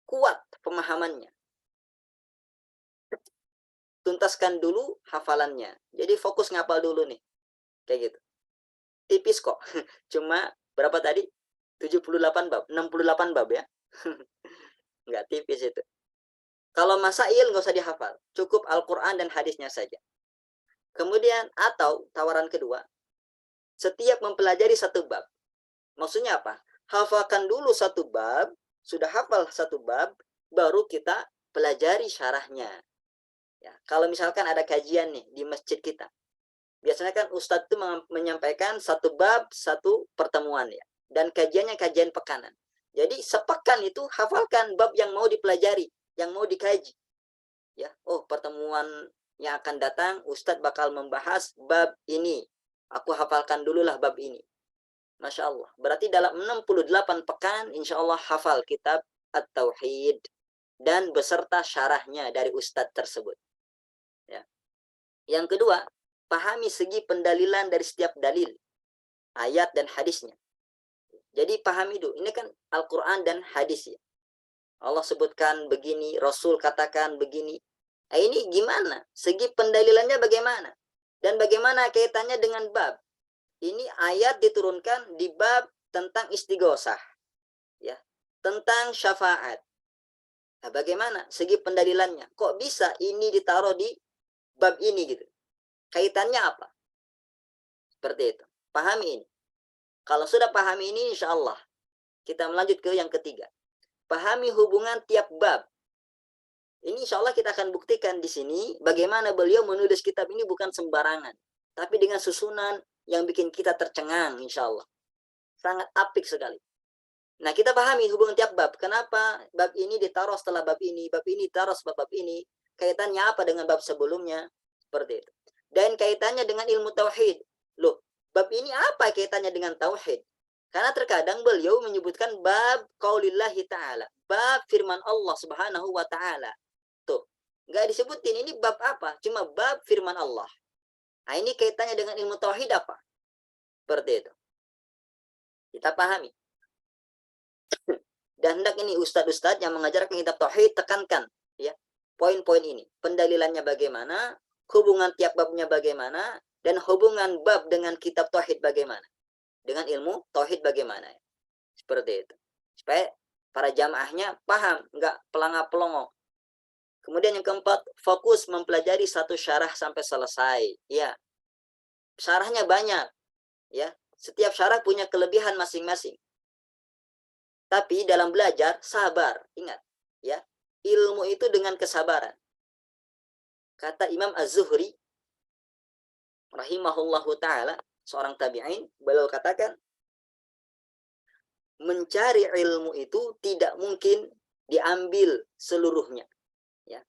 Kuat pemahamannya. Tuntaskan dulu hafalannya. Jadi fokus ngapal dulu nih. Kayak gitu. Tipis kok. Cuma berapa tadi? 78 bab, 68 bab ya. Nggak tipis itu. Kalau masail nggak usah dihafal. Cukup Al-Quran dan hadisnya saja. Kemudian, atau tawaran kedua, setiap mempelajari satu bab. Maksudnya apa? Hafalkan dulu satu bab, sudah hafal satu bab, baru kita pelajari syarahnya. Ya, kalau misalkan ada kajian nih di masjid kita, biasanya kan Ustadz itu menyampaikan satu bab, satu pertemuan ya. Dan kajiannya kajian pekanan. Jadi sepekan itu hafalkan bab yang mau dipelajari, yang mau dikaji. Ya, oh pertemuan yang akan datang Ustadz bakal membahas bab ini. Aku hafalkan dululah bab ini. Masya Allah. Berarti dalam 68 pekan, insya Allah hafal kitab At-Tauhid dan beserta syarahnya dari Ustadz tersebut. Ya. Yang kedua, pahami segi pendalilan dari setiap dalil, ayat dan hadisnya. Jadi pahami dulu, ini kan Al-Quran dan hadis ya. Allah sebutkan begini, Rasul katakan begini. Nah, ini gimana? Segi pendalilannya bagaimana? Dan bagaimana kaitannya dengan bab? Ini ayat diturunkan di bab tentang istighosah. Ya, tentang syafaat. Nah, bagaimana segi pendalilannya? Kok bisa ini ditaruh di bab ini gitu? Kaitannya apa? Seperti itu. Pahami ini. Kalau sudah pahami ini, insya Allah kita melanjut ke yang ketiga. Pahami hubungan tiap bab. Ini insya Allah kita akan buktikan di sini bagaimana beliau menulis kitab ini bukan sembarangan, tapi dengan susunan yang bikin kita tercengang, insya Allah. Sangat apik sekali. Nah, kita pahami hubungan tiap bab. Kenapa bab ini ditaruh setelah bab ini ditaruh setelah bab ini. Kaitannya apa dengan bab sebelumnya? Seperti itu. Dan kaitannya dengan ilmu tauhid. Loh, bab ini apa kaitannya dengan tauhid? Karena terkadang beliau menyebutkan bab qaulillahi ta'ala. Bab firman Allah subhanahu wa ta'ala. Tuh, nggak disebutin ini bab apa. Cuma bab firman Allah. Nah, ini kaitannya dengan ilmu tauhid apa? Seperti itu. Kita pahami. Dan hendak ini ustadz-ustadz yang mengajarkan kitab tauhid tekankan ya poin-poin ini. Pendalilannya bagaimana, hubungan tiap babnya bagaimana, dan hubungan bab dengan kitab tauhid bagaimana. Dengan ilmu tauhid bagaimana. Seperti itu. Supaya para jamaahnya paham, enggak pelangap-pelongo. Kemudian yang keempat, fokus mempelajari satu syarah sampai selesai. Ya. Syarahnya banyak. Ya. Setiap syarah punya kelebihan masing-masing. Tapi dalam belajar, sabar. Ingat, ya, ilmu itu dengan kesabaran. Kata Imam Az-Zuhri, rahimahullahu ta'ala, seorang tabi'in, beliau katakan, mencari ilmu itu tidak mungkin diambil seluruhnya. Ya.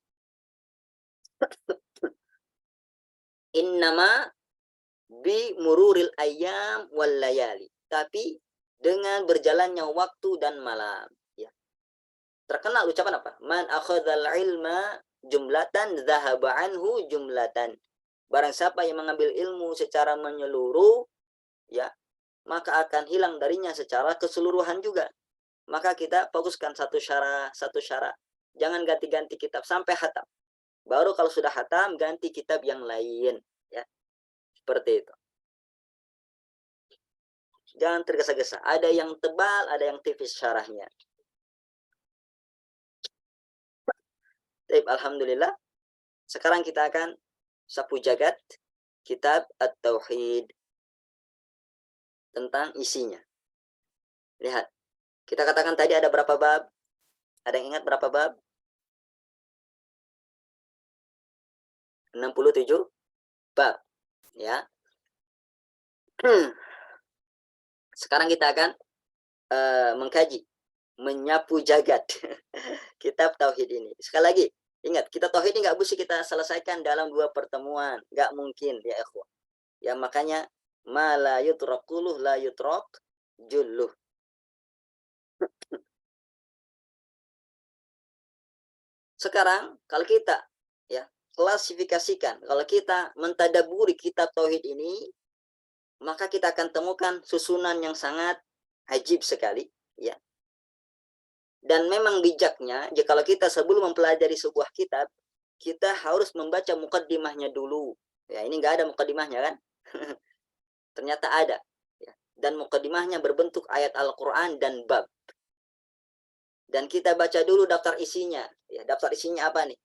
Innama bi mururil ayyam wal layali. Tapi dengan berjalannya waktu dan malam. Ya. Terkenal ucapan apa? Man akhadzal ilma jumlatan dhahaba anhu jumlatan. Barang siapa yang mengambil ilmu secara menyeluruh, ya, maka akan hilang darinya secara keseluruhan juga. Maka kita fokuskan satu syarah. Jangan ganti-ganti kitab sampai hatam. Baru kalau sudah hatam, ganti kitab yang lain. Ya. Seperti itu. Jangan tergesa-gesa. Ada yang tebal, ada yang tipis syarahnya. Alhamdulillah. Sekarang kita akan sapu jagat kitab At-Tauhid tentang isinya. Lihat. Kita katakan tadi ada berapa bab? Ada yang ingat berapa bab? 67 bab. Ya. Sekarang kita akan mengkaji menyapu jagat. Kitab tauhid ini. Sekali lagi, ingat, kita tauhid ini nggak bisa kita selesaikan dalam 2 pertemuan, nggak mungkin ya ikhwah. Ya makanya ma la yutrakuluh la yutrak julluh. Sekarang kalau kita ya klasifikasikan, kalau kita mentadaburi kitab tauhid ini, maka kita akan temukan susunan yang sangat ajib sekali, ya. Dan memang bijaknya, kalau kita sebelum mempelajari sebuah kitab, kita harus membaca mukaddimahnya dulu. Ya, ini nggak ada mukaddimahnya kan? Ternyata ada. Ya. Dan mukaddimahnya berbentuk ayat Al-Quran dan bab. Dan kita baca dulu daftar isinya. Ya, daftar isinya apa nih?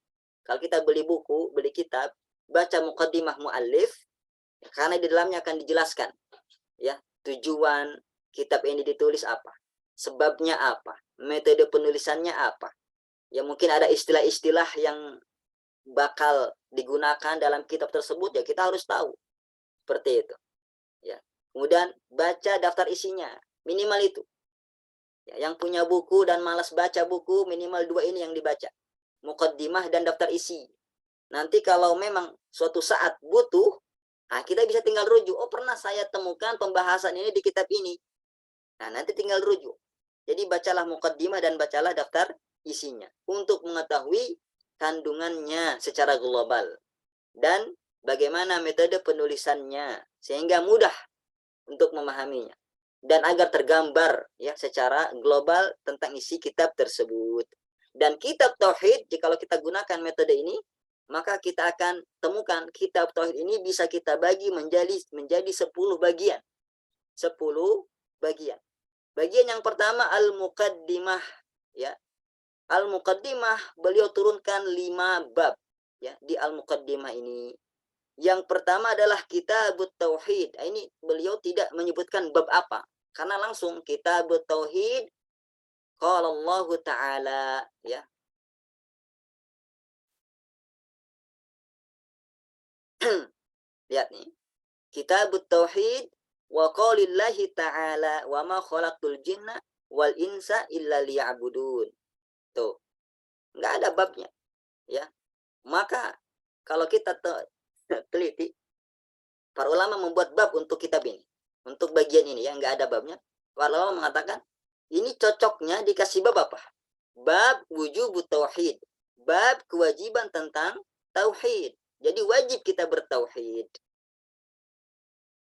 Kalau kita beli buku, beli kitab, baca mukaddimah muallif, karena di dalamnya akan dijelaskan. Ya, tujuan kitab ini ditulis apa, sebabnya apa, metode penulisannya apa. Ya mungkin ada istilah-istilah yang bakal digunakan dalam kitab tersebut, ya kita harus tahu. Seperti itu. Ya. Kemudian baca daftar isinya, minimal itu. Ya, yang punya buku dan malas baca buku, minimal 2 ini yang dibaca. Muqaddimah dan daftar isi. Nanti kalau memang suatu saat butuh, nah kita bisa tinggal rujuk. Oh, pernah saya temukan pembahasan ini di kitab ini. Nah, nanti tinggal rujuk. Jadi bacalah muqaddimah dan bacalah daftar isinya untuk mengetahui kandungannya secara global dan bagaimana metode penulisannya sehingga mudah untuk memahaminya dan agar tergambar ya secara global tentang isi kitab tersebut. Dan kitab tauhid, jika kita gunakan metode ini, maka kita akan temukan kitab tauhid ini bisa kita bagi menjadi 10 bagian. 10 bagian. Bagian yang pertama al-muqaddimah, ya. Al-muqaddimah beliau turunkan 5 bab ya di al-muqaddimah ini. Yang pertama adalah kitabut tauhid. Ini beliau tidak menyebutkan bab apa karena langsung kitabut tauhid qala Allah taala ya. Lihat nih. Kitabut tauhid wa qaulillahi ta'ala wa ma khalaqtul jinna wal insa illa liya'budun. Tuh. Enggak ada babnya, ya. Maka kalau kita teliti, para ulama membuat bab untuk kitab ini. Untuk bagian ini ya, enggak ada babnya. Para ulama mengatakan, ini cocoknya dikasih bab apa? Bab wujubut tauhid. Bab kewajiban tentang tauhid. Jadi wajib kita bertauhid.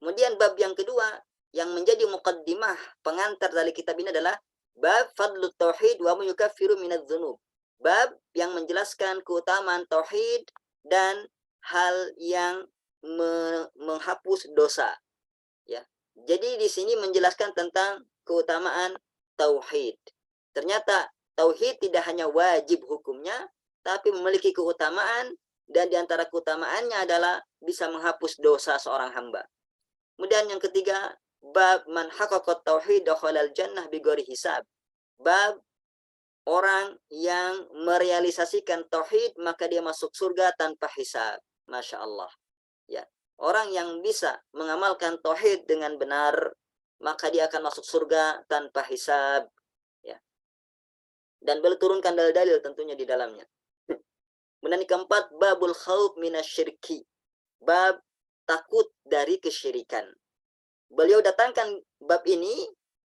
Kemudian bab yang kedua yang menjadi muqaddimah pengantar dari kitab ini adalah bab fadlut tauhid wa yukaffiru minadz dzunub. Bab yang menjelaskan keutamaan tauhid dan hal yang menghapus dosa. Ya. Jadi di sini menjelaskan tentang keutamaan tauhid. Ternyata tauhid tidak hanya wajib hukumnya, tapi memiliki keutamaan dan di antara keutamaannya adalah bisa menghapus dosa seorang hamba. Kemudian yang ketiga, bab man haqqaqat tauhid dakhalal jannah bighairi hisab. Bab orang yang merealisasikan tauhid maka dia masuk surga tanpa hisab. Masya Allah. Ya, orang yang bisa mengamalkan tauhid dengan benar maka dia akan masuk surga tanpa hisab. Ya. Dan beliau turunkan dalil-dalil tentunya di dalamnya. Kemudian yang keempat, babul khauf minasyirki. Bab takut dari kesyirikan. Beliau datangkan bab ini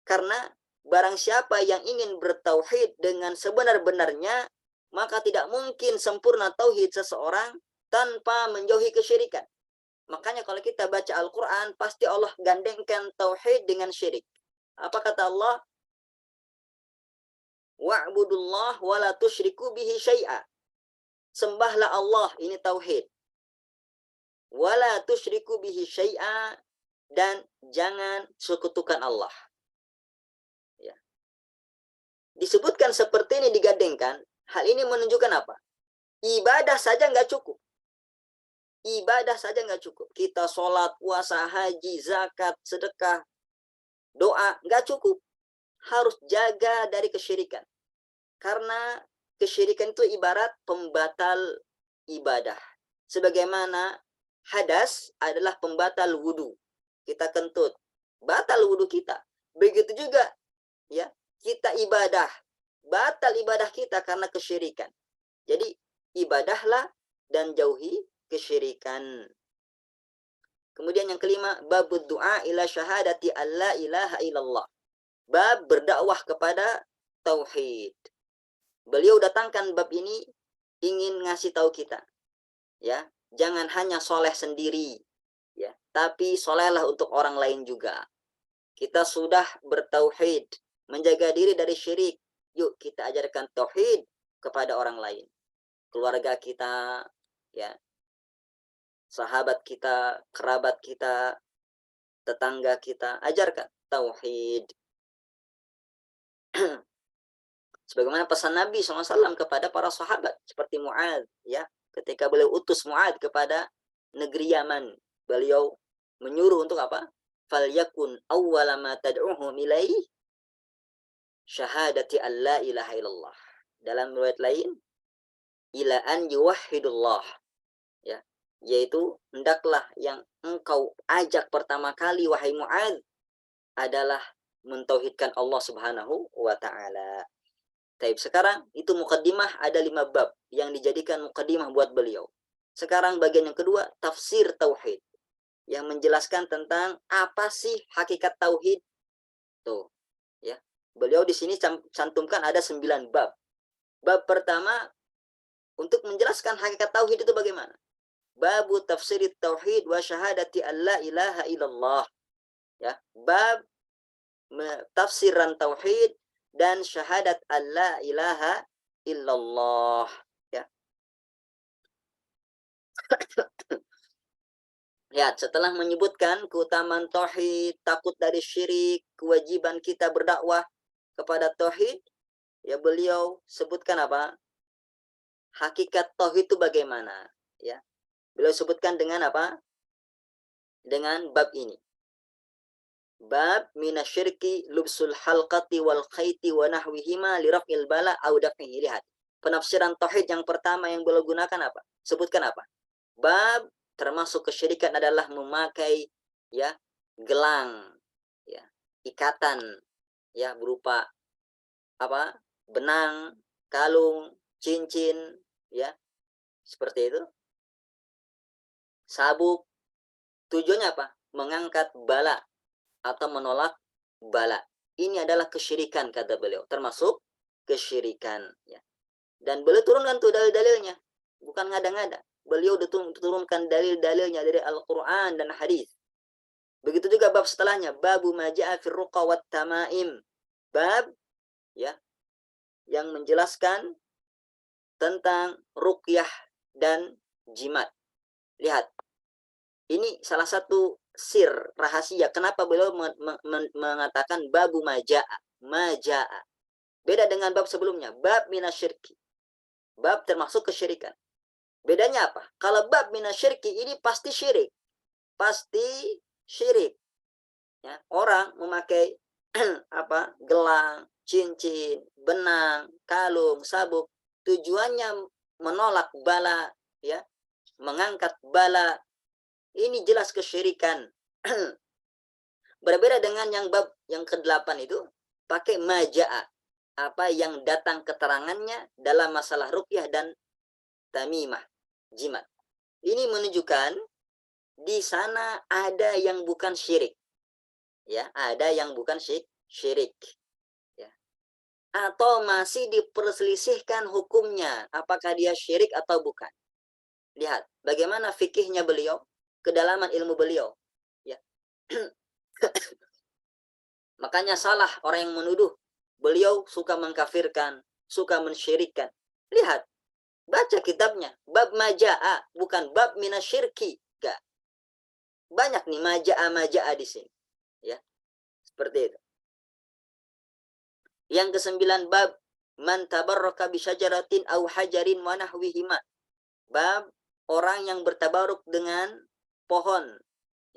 karena barang siapa yang ingin bertauhid dengan sebenar-benarnya, maka tidak mungkin sempurna tauhid seseorang tanpa menjauhi kesyirikan. Makanya kalau kita baca Al-Quran, pasti Allah gandengkan tauhid dengan syirik. Apa kata Allah? Wa'budullah wa la tusyriku bihi syai'a. Sembahlah Allah, ini tauhid. Wala tusyriku bihi syai'a, dan jangan sekutukan Allah. Ya. Disebutkan seperti ini digandengkan, hal ini menunjukkan apa? Ibadah saja nggak cukup. Ibadah saja nggak cukup. Kita sholat, puasa, haji, zakat, sedekah, doa, nggak cukup. Harus jaga dari kesyirikan. Karena kesyirikan itu ibarat pembatal ibadah. Sebagaimana hadas adalah pembatal wudu. Kita kentut, batal wudu kita. Begitu juga ya, kita ibadah batal ibadah kita karena kesyirikan. Jadi ibadahlah dan jauhi kesyirikan. Kemudian yang kelima, babud du'a ila syahadati alla ilaha illallah. Bab berdakwah kepada tauhid. Beliau datangkan bab ini ingin ngasih tahu kita, ya, jangan hanya soleh sendiri, ya, tapi solehlah untuk orang lain juga. Kita sudah bertauhid, menjaga diri dari syirik. Yuk kita ajarkan tauhid kepada orang lain. Keluarga kita, ya, sahabat kita, kerabat kita, tetangga kita, ajarkan tauhid. Sebagaimana pesan Nabi SAW kepada para sahabat seperti Mu'adz, ya, ketika beliau utus Mu'adz kepada negeri Yaman, beliau menyuruh untuk apa? Falyakun awwala ma tad'uhum ilaihi syahadati an la ilaha illallah. Dalam riwayat lain, ila an yuwahhidullah, ya, yaitu hendaklah yang engkau ajak pertama kali wahai Mu'adz adalah mentauhidkan Allah Subhanahu wa taala. Taib, sekarang itu mukaddimah, ada 5 bab yang dijadikan mukaddimah buat beliau. Sekarang bagian yang kedua, tafsir tauhid, yang menjelaskan tentang apa sih hakikat tauhid. Tuh, ya. Beliau di sini cantumkan ada 9 bab. Bab pertama untuk menjelaskan hakikat tauhid itu bagaimana? Babu tafsirit tauhid wa syahadati alla ilaha illallah. Ya, bab tafsiran tauhid dan syahadat alla ilaha illallah, ya. Ya, setelah menyebutkan keutamaan tauhid, takut dari syirik, kewajiban kita berdakwah kepada tauhid, ya, beliau sebutkan apa? Hakikat tauhid itu bagaimana, ya. Beliau sebutkan dengan apa? Dengan bab ini. Bab minasyirki lubsul halqati wal khayti wa nahwihima li raf'il bala au daf'ihi. Lihat. Penafsiran tauhid yang pertama yang beliau gunakan apa? Sebutkan apa? Bab termasuk kesyirikan adalah memakai, ya, gelang, ya, ikatan, ya, berupa apa? Benang, kalung, cincin, ya. Seperti itu. Sabuk. Tujuannya apa? Mengangkat bala atau menolak bala. Ini adalah kesyirikan kata beliau, termasuk kesyirikan, ya. Dan beliau turunkan tuh dalil-dalilnya, bukan ngada-ngada. Beliau turunkan dalil-dalilnya dari Al-Qur'an dan hadis. Begitu juga bab setelahnya, babu ma ja'a fir ruqa wat tamaim. Bab, ya, yang menjelaskan tentang ruqyah dan jimat. Lihat. Ini salah satu sir rahasia kenapa beliau mengatakan babu maja'a. Maja'a. Beda dengan bab sebelumnya, bab minasyirki. Bab termasuk kesyirikan. Bedanya apa? Kalau bab minasyirki ini pasti syirik. Pasti syirik. Ya, orang memakai apa? Gelang, cincin, benang, kalung, sabuk, tujuannya menolak bala, ya, mengangkat bala. Ini jelas kesyirikan. Berbeda dengan yang bab yang ke-8 itu, pakai maja'a. Apa yang datang keterangannya dalam masalah ruqyah dan tamimah, jimat. Ini menunjukkan di sana ada yang bukan syirik. Ya, ada yang bukan syirik. Ya. Atau masih diperselisihkan hukumnya, apakah dia syirik atau bukan. Lihat, bagaimana fikihnya beliau, kedalaman ilmu beliau, ya. Makanya salah orang yang menuduh beliau suka mengkafirkan, suka mensyirikkan. Lihat, baca kitabnya, bab maja'a, bukan bab minasyirki. Enggak. Banyak nih maja'a di sini, ya. Seperti itu. Yang ke-9 bab man tabarraka bi syajaratin aw hajarin wa nahwihima. Bab orang yang bertabaruk dengan pohon,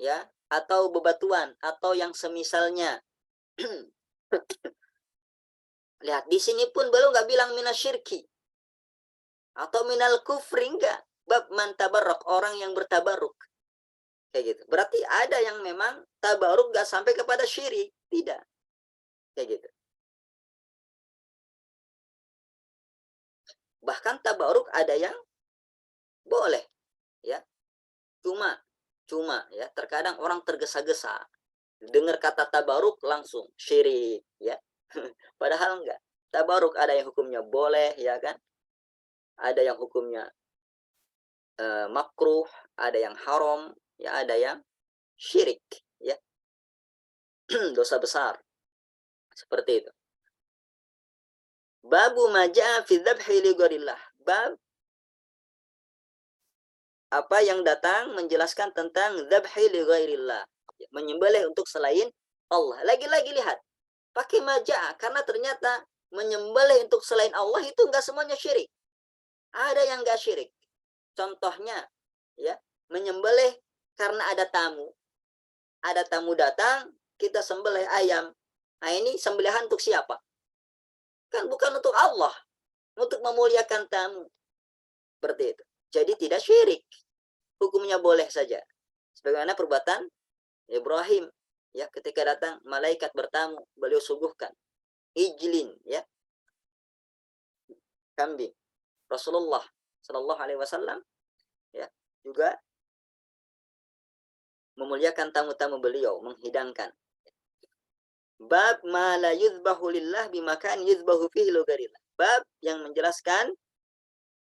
ya, atau bebatuan atau yang semisalnya. Lihat, di sini pun belum nggak bilang minasyirki atau minal kufri, enggak. Bab man tabarruk, orang yang bertabaruk. Kayak gitu. Berarti ada yang memang tabaruk nggak sampai kepada syirik, tidak. Kayak gitu. Bahkan tabaruk ada yang boleh, ya. Cuma ya, terkadang orang tergesa-gesa dengar kata tabaruk langsung syirik, ya. Padahal enggak. Tabaruk ada yang hukumnya boleh, ya kan? Ada yang hukumnya makruh, ada yang haram, ya ada yang syirik, ya. Dosa besar seperti itu. Babu maja fi dzabhi li ghairillah. Bab apa yang datang menjelaskan tentang dzabhi li ghairillah, menyembelih untuk selain Allah. Lagi-lagi lihat, pakai maja karena ternyata menyembelih untuk selain Allah itu enggak semuanya syirik. Ada yang enggak syirik. Contohnya, ya, menyembelih karena ada tamu. Ada tamu datang, kita sembelih ayam. Nah, ini sembelihan untuk siapa? Kan bukan untuk Allah, untuk memuliakan tamu. Seperti itu. Jadi tidak syirik. Hukumnya boleh saja. Sebagaimana perbuatan Ibrahim, ya, ketika datang malaikat bertamu, beliau suguhkan ijlin, ya, kambing. Rasulullah Shallallahu alaihi wasallam, ya, juga memuliakan tamu-tamu beliau, menghidangkan. Bab ma la yuzbahu lillah bimakan yuzbahu fihi lugarillah. Bab yang menjelaskan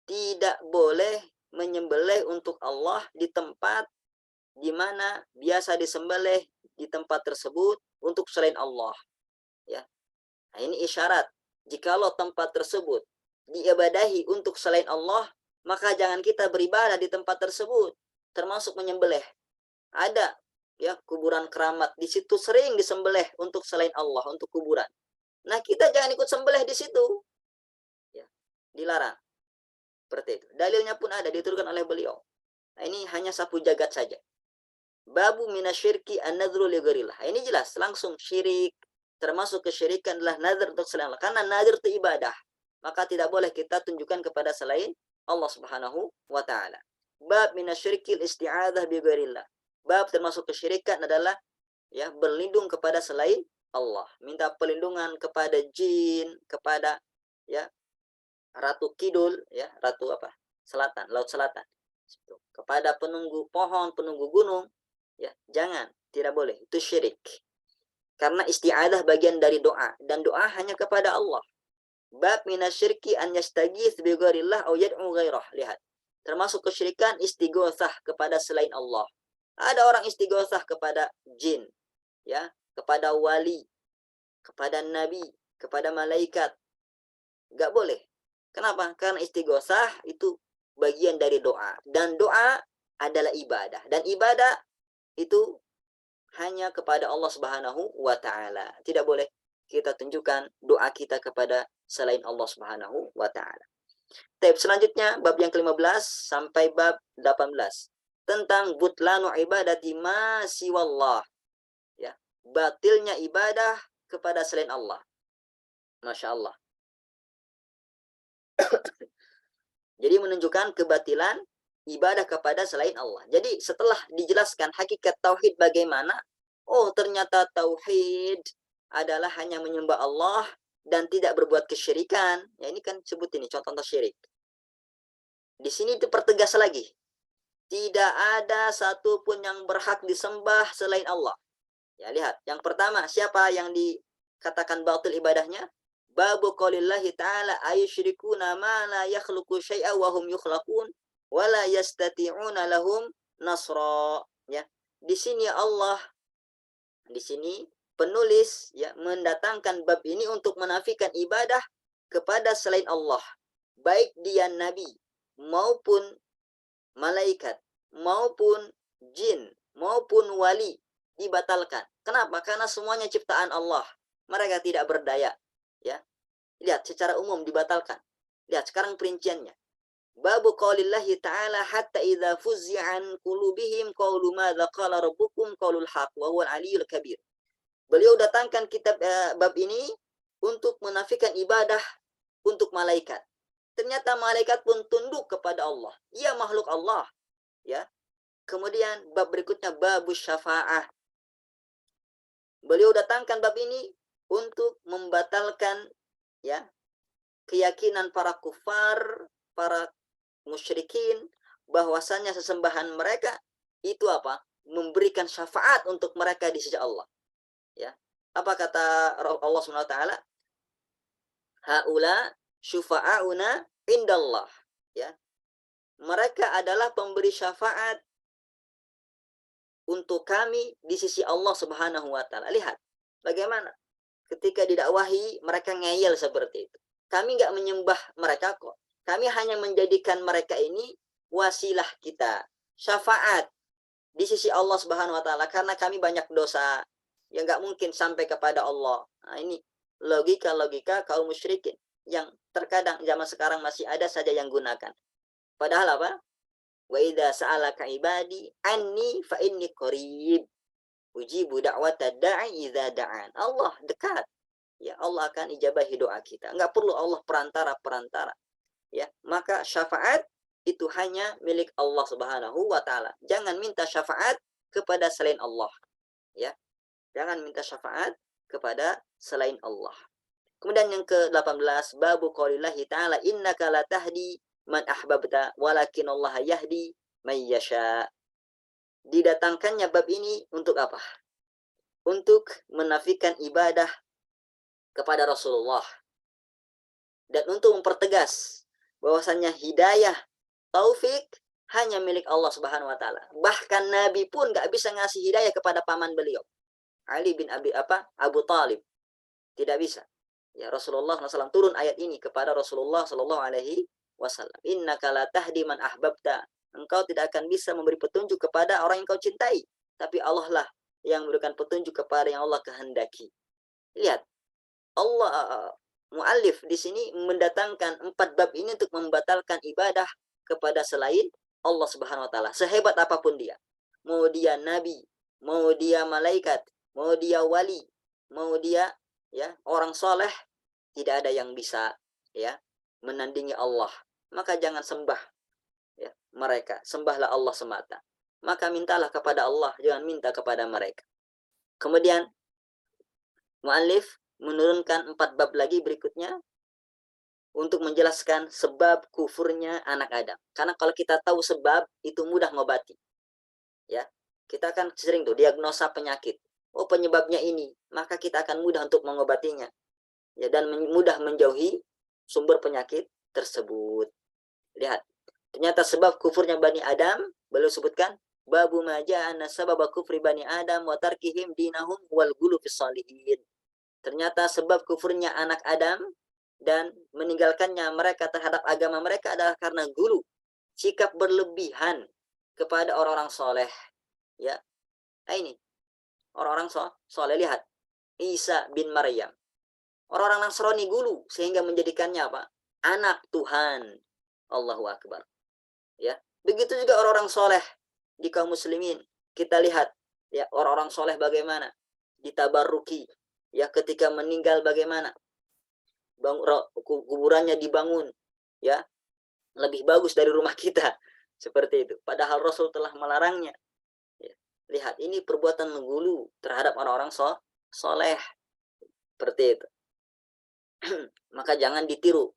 tidak boleh menyembelih untuk Allah di tempat di mana biasa disembelih di tempat tersebut untuk selain Allah, ya. Nah, ini isyarat jikalau tempat tersebut diibadahi untuk selain Allah, maka jangan kita beribadah di tempat tersebut, termasuk menyembelih. Ada, ya, kuburan keramat, di situ sering disembelih untuk selain Allah, untuk kuburan. Nah, kita jangan ikut sembelih di situ, ya, dilarang. Seperti itu. Dalilnya pun ada, diturunkan oleh beliau. Nah, ini hanya sapu jagat saja. Babu minasyirki an-nadhru li ghairillah. Ini jelas langsung syirik. Termasuk kesyirikan adalah nazar untuk selain Allah. Karena nazar itu ibadah. Maka tidak boleh kita tunjukkan kepada selain Allah Subhanahu wa taala. Bab minasyirki al-isti'adzah bi ghairillah. Bab termasuk kesyirikan adalah, ya, berlindung kepada selain Allah. Minta perlindungan kepada jin, kepada, ya, Ratu Kidul, ya, Ratu apa? Selatan, Laut Selatan. Kepada penunggu pohon, penunggu gunung, ya, jangan, tidak boleh. Itu syirik. Karena isti'adah bagian dari doa, dan doa hanya kepada Allah. Bab minasyirki an yastaghits bi ghairillah aw yad'u ghairah. Lihat. Termasuk kesyirikan istighosah kepada selain Allah. Ada orang istighosah kepada jin, ya, kepada wali, kepada nabi, kepada malaikat. Enggak boleh. Kenapa? Karena istighosah itu bagian dari doa, dan doa adalah ibadah, dan ibadah itu hanya kepada Allah Subhanahu wa taala. Tidak boleh kita tunjukkan doa kita kepada selain Allah Subhanahu wa taala. Tab selanjutnya bab yang ke-15 sampai bab 18 tentang butlanu ibadati ma siwallah, ya, batilnya ibadah kepada selain Allah. Masya Allah. Jadi menunjukkan kebatilan ibadah kepada selain Allah. Jadi setelah dijelaskan hakikat tauhid bagaimana, oh ternyata tauhid adalah hanya menyembah Allah dan tidak berbuat kesyirikan. Ya, ini kan sebut ini contoh-contoh syirik. Di sini dipertegas lagi. Tidak ada satupun yang berhak disembah selain Allah. Ya, lihat. Yang pertama, siapa yang dikatakan batil ibadahnya? Babu qaulillahi ta'ala ayusyrikuna ma la yakhluqu syai'a wa hum yukhlaqun wa la yastati'una lahum nasra. Ya. Di sini penulis, ya, mendatangkan bab ini untuk menafikan ibadah kepada selain Allah. Baik dia nabi maupun malaikat maupun jin maupun wali dibatalkan. Kenapa? Karena semuanya ciptaan Allah. Mereka tidak berdaya. Ya. Lihat, secara umum dibatalkan. Lihat sekarang perinciannya. Babu qaulillahi ta'ala hatta idza fuzzi'an qulubihim qaulu madza qala rabbukum qaulul haq wa huwal aliyyul kabir. Beliau datangkan kitab bab ini untuk menafikan ibadah untuk malaikat. Ternyata malaikat pun tunduk kepada Allah. Ia makhluk Allah, ya. Kemudian bab berikutnya babus syafa'ah. Beliau datangkan bab ini untuk membatalkan, ya, keyakinan para kufar, para musyrikin, bahwasannya sesembahan mereka itu apa? Memberikan syafaat untuk mereka di sisi Allah. Ya. Apa kata Allah Subhanahu wa taala? Haula syufa'auna indallah. Ya. Mereka adalah pemberi syafaat untuk kami di sisi Allah Subhanahu wa taala. Lihat bagaimana ketika didakwahi mereka ngeyel seperti itu. Kami nggak menyembah mereka kok. Kami hanya menjadikan mereka ini wasilah kita, syafaat di sisi Allah Subhanahu wa taala karena kami banyak dosa yang nggak mungkin sampai kepada Allah. Nah, ini logika-logika kaum musyrikin yang terkadang zaman sekarang masih ada saja yang gunakan. Padahal apa? Wa idza sa'alaka ibadi anni fa inni qarib. Ujibu da'watad da'i idza da'an. Allah dekat. Ya, Allah akan ijabahi doa kita. Enggak perlu Allah perantara-perantara. Ya, maka syafaat itu hanya milik Allah Subhanahu wa taala. Jangan minta syafaat kepada selain Allah. Ya. Jangan minta syafaat kepada selain Allah. Kemudian yang ke-18, babu qaulillahi ta'ala innaka la tahdi man ahbabta walakin Allah yahdi may yasha. Didatangkannya bab ini untuk apa? Untuk menafikan ibadah kepada Rasulullah dan untuk mempertegas bahwasannya hidayah, taufik hanya milik Allah Subhanahu wa taala. Bahkan Nabi pun nggak bisa ngasih hidayah kepada paman beliau, Ali bin Abu Talib. Tidak bisa. Ya, Rasulullah SAW turun ayat ini kepada Rasulullah Sallallahu Alaihi Wasallam. Innaka la tahdi man ahbabta. Engkau tidak akan bisa memberi petunjuk kepada orang yang kau cintai, tapi Allah lah yang memberikan petunjuk kepada yang Allah kehendaki. Lihat, Allah muallif di sini mendatangkan 4 bab ini untuk membatalkan ibadah kepada selain Allah Subhanahu wa taala. Sehebat apapun dia. Mau dia nabi, mau dia malaikat, mau dia wali, mau dia ya orang soleh, tidak ada yang bisa ya menandingi Allah. Maka jangan sembah ya mereka, sembahlah Allah semata. Maka mintalah kepada Allah, jangan minta kepada mereka. Kemudian muallif menurunkan 4 bab lagi berikutnya untuk menjelaskan sebab kufurnya anak Adam. Karena kalau kita tahu sebab, itu mudah ngobati. Ya, kita kan sering tuh diagnosa penyakit. Oh, penyebabnya ini, maka kita akan mudah untuk mengobatinya. Ya, dan mudah menjauhi sumber penyakit tersebut. Lihat, ternyata sebab kufurnya Bani Adam, beliau sebutkan babu maja'ana sababa kufri Bani Adam wa tarkihim dinahum wal gulu fis salihin. Ternyata sebab kufurnya anak Adam dan meninggalkannya mereka terhadap agama mereka adalah karena gulu, sikap berlebihan kepada orang-orang soleh. Ya, nah ini orang-orang soleh. Lihat Isa bin Maryam, orang-orang Nasrani gulu sehingga menjadikannya apa? Anak Tuhan. Allahu Akbar. Ya, begitu juga orang-orang soleh di kaum muslimin. Kita lihat ya orang-orang soleh bagaimana ditabarruki. Ya, ketika meninggal bagaimana kuburannya dibangun ya lebih bagus dari rumah kita seperti itu. Padahal Rasul telah melarangnya. Ya. Lihat ini perbuatan menggulu terhadap orang-orang soleh seperti itu. Maka jangan ditiru.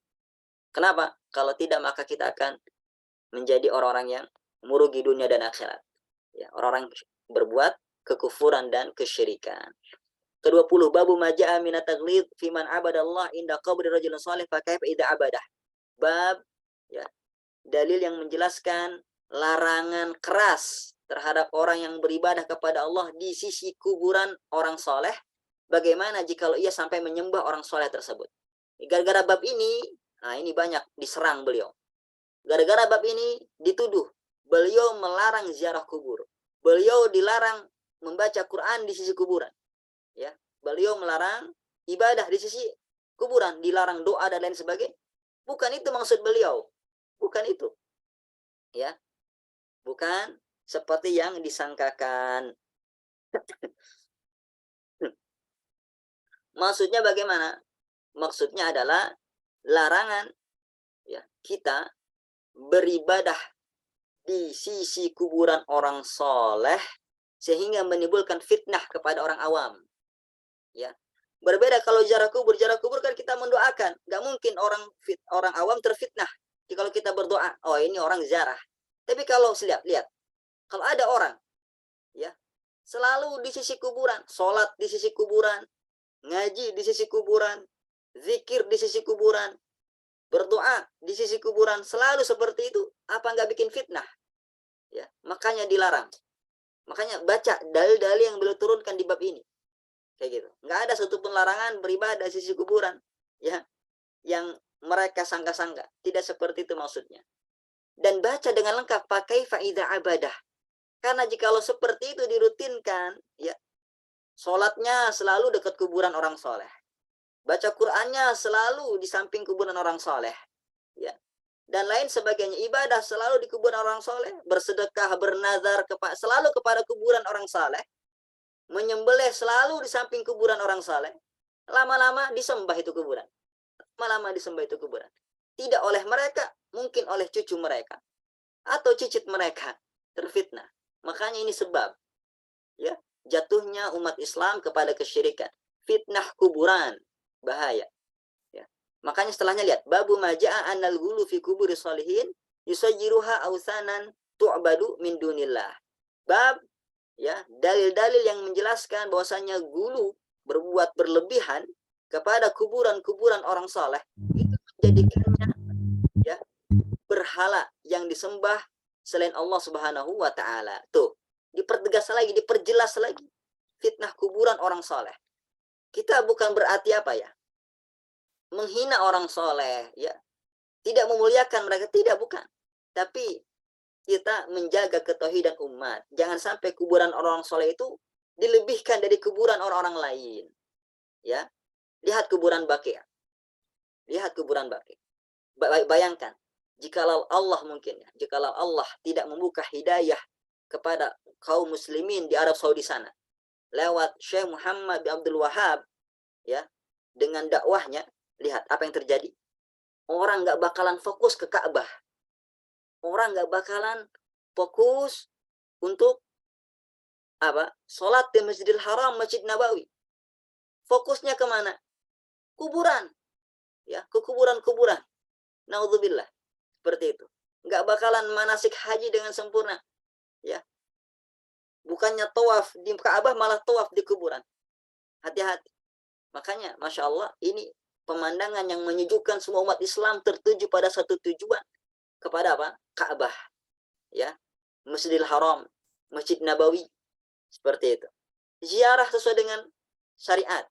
Kenapa? Kalau tidak maka kita akan menjadi orang-orang yang merugi dunia dan akhirat. Ya, orang-orang berbuat kekufuran dan kesyirikan. Ke-20 babu maja'a minat taglid fi man abadallah inda qabri rajulin salih fa kaifa idza abadah. Bab ya, dalil yang menjelaskan larangan keras terhadap orang yang beribadah kepada Allah di sisi kuburan orang soleh. Bagaimana jika ia sampai menyembah orang soleh tersebut? Gara-gara bab ini, nah ini banyak diserang beliau. Gara-gara bab ini dituduh beliau melarang ziarah kubur. Beliau dilarang membaca Quran di sisi kuburan. Ya, beliau melarang ibadah di sisi kuburan, dilarang doa dan lain sebagainya. Bukan itu maksud beliau. Bukan itu. Ya. Bukan seperti yang disangkakan. Maksudnya bagaimana? Maksudnya adalah larangan ya, kita beribadah di sisi kuburan orang soleh sehingga menimbulkan fitnah kepada orang awam. Ya, Berbeda kalau ziarah kubur kan kita mendoakan. Nggak mungkin orang awam terfitnah. Jadi kalau kita berdoa, oh ini orang ziarah. Tapi kalau lihat, kalau ada orang, ya, selalu di sisi kuburan, sholat di sisi kuburan, ngaji di sisi kuburan, zikir di sisi kuburan, berdoa di sisi kuburan, selalu seperti itu, apa nggak bikin fitnah? Ya, makanya dilarang. Makanya baca dalil-dalil yang beliau turunkan di bab ini. Kayak gitu. Nggak ada satupun larangan beribadah di sisi kuburan. Ya, yang mereka sangka-sangka. Tidak seperti itu maksudnya. Dan baca dengan lengkap, pakai faidah abadah. Karena jikalau seperti itu dirutinkan, ya, sholatnya selalu dekat kuburan orang soleh. Baca Qur'annya selalu di samping kuburan orang soleh. Ya. Dan lain sebagainya. Ibadah selalu di kuburan orang soleh. Bersedekah, bernazar, selalu kepada kuburan orang soleh. Menyembelih selalu di samping kuburan orang soleh. Lama-lama disembah itu kuburan. Lama-lama disembah itu kuburan. Tidak oleh mereka, mungkin oleh cucu mereka. Atau cicit mereka. Terfitnah. Makanya ini sebab. Ya, jatuhnya umat Islam kepada kesyirikan. Fitnah kuburan. Bahaya. Ya. Makanya setelahnya lihat. Babu maja'a annal gulu fi kuburi solihin yusajiruha awsanan tu'badu min dunillah. Bab, ya, dalil-dalil yang menjelaskan bahwasanya gulu berbuat berlebihan kepada kuburan-kuburan orang saleh itu menjadikannya, ya, berhala yang disembah selain Allah Subhanahu wa taala. Tuh, dipertegas lagi, diperjelas lagi. Fitnah kuburan orang saleh. Kita bukan berarti apa ya? Menghina orang soleh, ya. Tidak memuliakan mereka, tidak, bukan. Tapi kita menjaga ketauhidan umat. Jangan sampai kuburan orang soleh itu dilebihkan dari kuburan orang-orang lain. Ya, lihat kuburan Baqi'. Lihat kuburan Baqi'. Bayangkan, jikalau Allah mungkin, ya, jikalau Allah tidak membuka hidayah kepada kaum muslimin di Arab Saudi sana, lewat Syekh Muhammad bin Abdul Wahab, ya, dengan dakwahnya, lihat apa yang terjadi. Orang nggak bakalan fokus ke Ka'bah. Orang nggak bakalan fokus untuk apa? Sholat di Masjidil Haram, Masjid Nabawi. Fokusnya kemana? Kuburan. Ya, ke kuburan-kuburan. Naudzubillah. Seperti itu. Nggak bakalan manasik haji dengan sempurna. Ya. Bukannya tawaf di Ka'bah, malah tawaf di kuburan. Hati-hati. Makanya, Masya Allah, ini pemandangan yang menyejukkan semua umat Islam tertuju pada satu tujuan. Kepada apa? Ka'bah. Ya. Masjidil Haram, Masjid Nabawi. Seperti itu. Ziarah sesuai dengan syariat.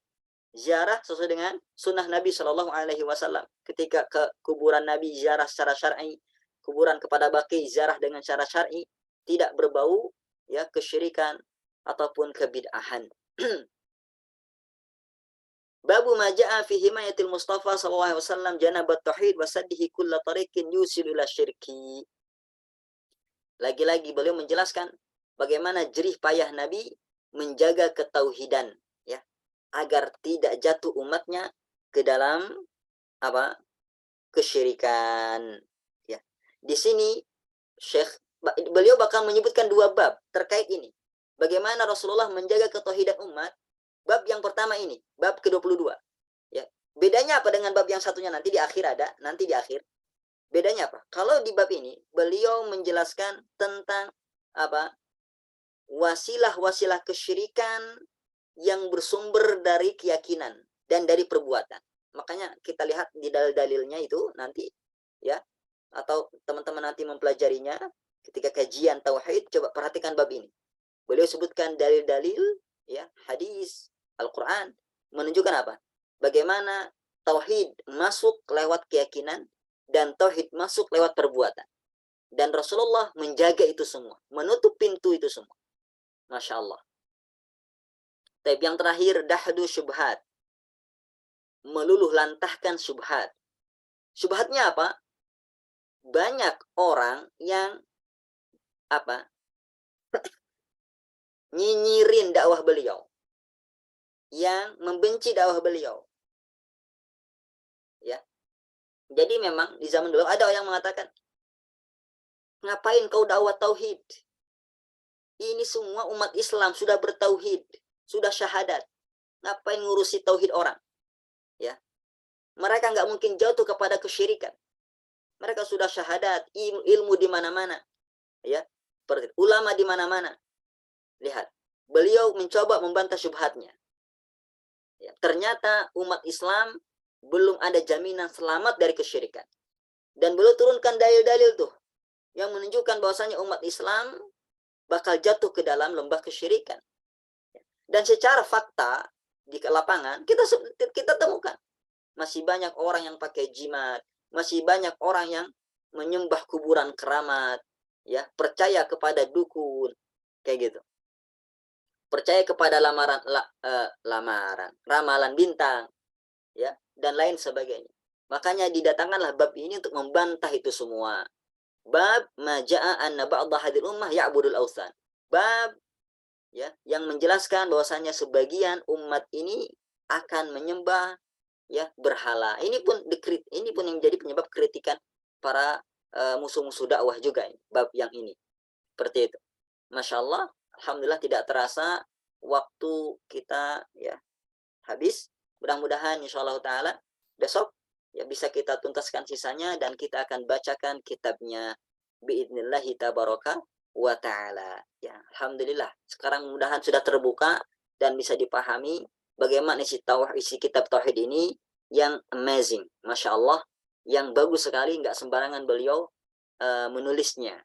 Ziarah sesuai dengan sunnah Nabi Shallallahu Alaihi Wasallam. Ketika ke kuburan Nabi, ziarah secara syar'i. Kuburan kepada Baqi, ziarah dengan cara syar'i. Tidak berbau, ya, kesyirikan ataupun kebid'ahan. Babu maja'a fi himayatil Mustafa sallallahu alaihi wasallam janabat tauhid wa saddihi kulla tariqin yusilu ila syirki. Lagi-lagi beliau menjelaskan bagaimana jerih payah Nabi menjaga ketauhidan, ya, agar tidak jatuh umatnya ke dalam apa? Kesyirikan, ya. Di sini beliau bakal menyebutkan dua bab terkait ini. Bagaimana Rasulullah menjaga ketauhidan umat. Bab yang pertama ini, bab ke-22. Ya. Bedanya apa dengan bab yang satunya, nanti di akhir ada, nanti di akhir. Bedanya apa? Kalau di bab ini beliau menjelaskan tentang apa? Wasilah-wasilah kesyirikan yang bersumber dari keyakinan dan dari perbuatan. Makanya kita lihat di dalil-dalilnya itu nanti, ya, atau teman-teman nanti mempelajarinya ketika kajian tauhid, coba perhatikan bab ini. Beliau sebutkan dalil-dalil, ya, hadis, Al-Qur'an menunjukkan apa? Bagaimana tauhid masuk lewat keyakinan dan tauhid masuk lewat perbuatan. Dan Rasulullah menjaga itu semua, menutup pintu itu semua. Masya Allah. Tapi yang terakhir, dahdu syubhat. Meluluh lantahkan syubhat. Syubhatnya apa? Banyak orang yang apa? Nyinyirin dakwah beliau. Yang membenci dakwah beliau. Ya. Jadi memang di zaman dulu ada yang mengatakan, ngapain kau dakwah tauhid? Ini semua umat Islam sudah bertauhid, sudah syahadat. ngapain ngurusi tauhid orang? Ya, mereka nggak mungkin jatuh kepada kesyirikan. Mereka sudah syahadat, ilmu di mana-mana, ya, ulama di mana-mana. Lihat, beliau mencoba membantah syubhatnya. Ya, ternyata umat Islam belum ada jaminan selamat dari kesyirikan. Dan beliau turunkan dalil-dalil tuh yang menunjukkan bahwasanya umat Islam bakal jatuh ke dalam lembah kesyirikan. Dan secara fakta di lapangan kita temukan masih banyak orang yang pakai jimat, masih banyak orang yang menyembah kuburan keramat, ya, percaya kepada dukun, kayak gitu. Percaya kepada ramalan bintang, ya, dan lain sebagainya. Makanya didatangkanlah bab ini untuk membantah itu semua. Bab maja'a anna ba'dha hadil ummah ya'budul awthan. Bab, ya, yang menjelaskan bahwasanya sebagian umat ini akan menyembah, ya, berhala. Ini pun yang menjadi penyebab kritikan para musuh-musuh dakwah juga ini, bab yang ini. Seperti itu. Masya Allah, alhamdulillah tidak terasa waktu kita, ya, habis. Mudah-mudahan insyaallah taala besok, ya, bisa kita tuntaskan sisanya dan kita akan bacakan kitabnya biidnillahi tabaraka wa taala. Ya, alhamdulillah. Sekarang mudahan sudah terbuka dan bisa dipahami bagaimana isi kitab tauhid ini yang amazing, masya Allah, yang bagus sekali, nggak sembarangan beliau menulisnya.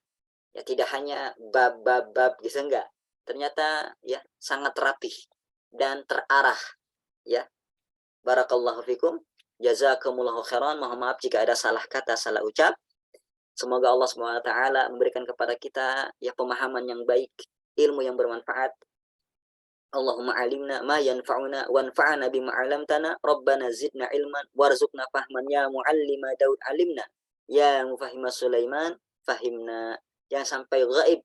Ya, tidak hanya bab-bab gitu, enggak. Ternyata, ya, sangat rapih dan terarah, ya. Barakallahu fikum. Jazakumullahu khairan. Mohon maaf jika ada salah kata, salah ucap. Semoga Allah SWT memberikan kepada kita, ya, pemahaman yang baik, ilmu yang bermanfaat. Allahumma alimna ma yanfa'una wanfa'na bima 'allamtana. Rabbana zidna ilman warzuqna fahman ya muallima Daud alimna. Ya mufahima Sulaiman fahimna. Jangan sampai gaib,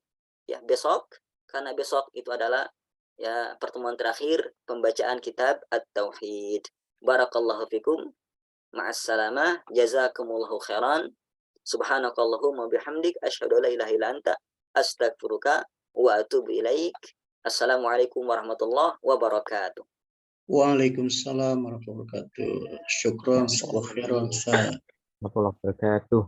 ya, besok, karena besok itu adalah, ya, pertemuan terakhir pembacaan kitab At-Tauhid. Barakallahu fikum. Ma'assalamah. Jazakumullahu khairan. Subhanakallahumma bihamdik asyhadu an la ilaha illa anta astaghfiruka wa atubu ilaik. Assalamualaikum warahmatullahi wabarakatuh. Waalaikumsalam warahmatullahi wabarakatuh. Syukran, jazakallahu khairan. Warahmatullahi wabarakatuh.